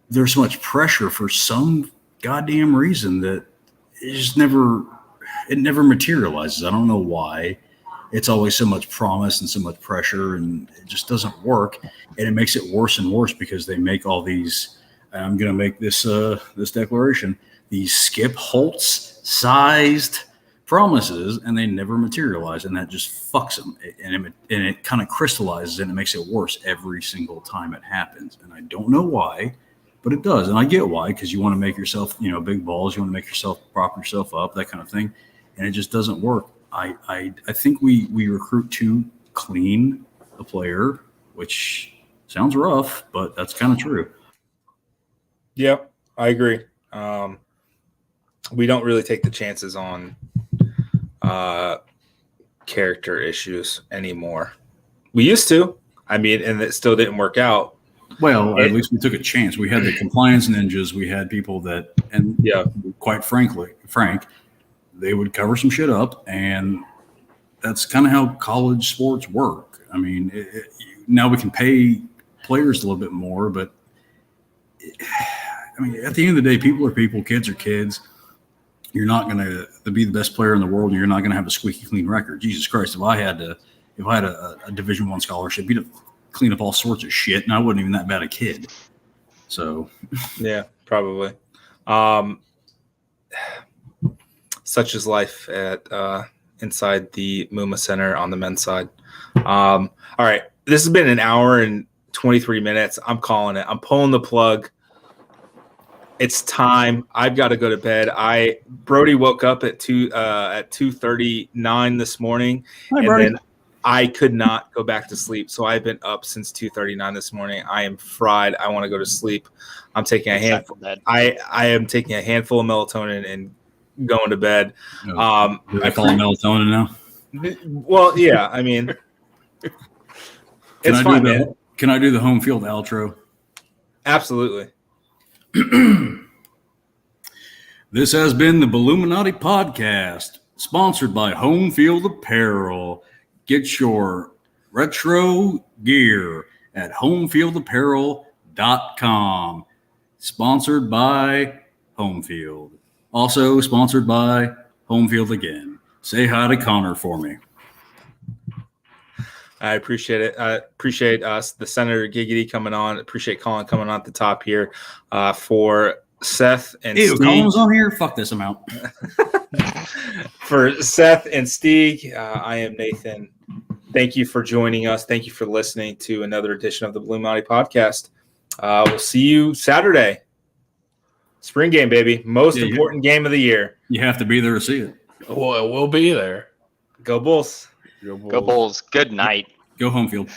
there's so much pressure for some goddamn reason that it never materializes. I don't know why. It's always so much promise and so much pressure, and it just doesn't work. And it makes it worse and worse because they make all these. I'm going to make this declaration: these Skip Holtz sized promises, and they never materialize, and that just fucks them. And it kind of crystallizes, and it makes it worse every single time it happens. And I don't know why. But it does, and I get why, because you want to make yourself, big balls. You want to make yourself prop yourself up, that kind of thing, and it just doesn't work. I think we recruit too clean a player, which sounds rough, but that's kind of true. Yep, I agree. We don't really take the chances on character issues anymore. We used to. And it still didn't work out. Well, at least we took a chance. We had the compliance ninjas. We had people that, and quite Frank, they would cover some shit up, and that's kind of how college sports work. Now we can pay players a little bit more, but at the end of the day, people are people, kids are kids. You're not going to be the best player in the world, and you're not going to have a squeaky clean record. Jesus Christ, if I had a Division I scholarship, you'd have clean up all sorts of shit, and I wasn't even that bad a kid. So, yeah, probably. Such is life at inside the Muma Center on the men's side. All right, this has been an hour and 23 minutes. I'm calling it. I'm pulling the plug. It's time. I've got to go to bed. Brody woke up at 2:39 this morning, Hi, Brody. Then I could not go back to sleep. So I've been up since 2:39 this morning. I am fried. I want to go to sleep. I'm taking a handful. I am taking a handful of melatonin and going to bed. Do they call it melatonin now? Well, yeah. It's fine, man. Can I do the home field outro? Absolutely. This has been the Bulluminati podcast, sponsored by Home Field Apparel. Get your retro gear at homefieldapparel.com. Sponsored by Home Field. Also sponsored by Home Field again. Say hi to Connor for me. I appreciate it. I appreciate us, the Senator Giggity, coming on. Appreciate Colin coming on at the top here for Seth and Ew, Steeg. Colin's on here? Fuck this amount. For Seth and Steeg, I am Nathan. Thank you for joining us. Thank you for listening to another edition of the Bulluminati podcast. We'll see you Saturday. Spring game, baby. Most important game of the year. You have to be there to see it. Well, we'll be there. Go Bulls. Go Bulls. Good night. Go Home Field.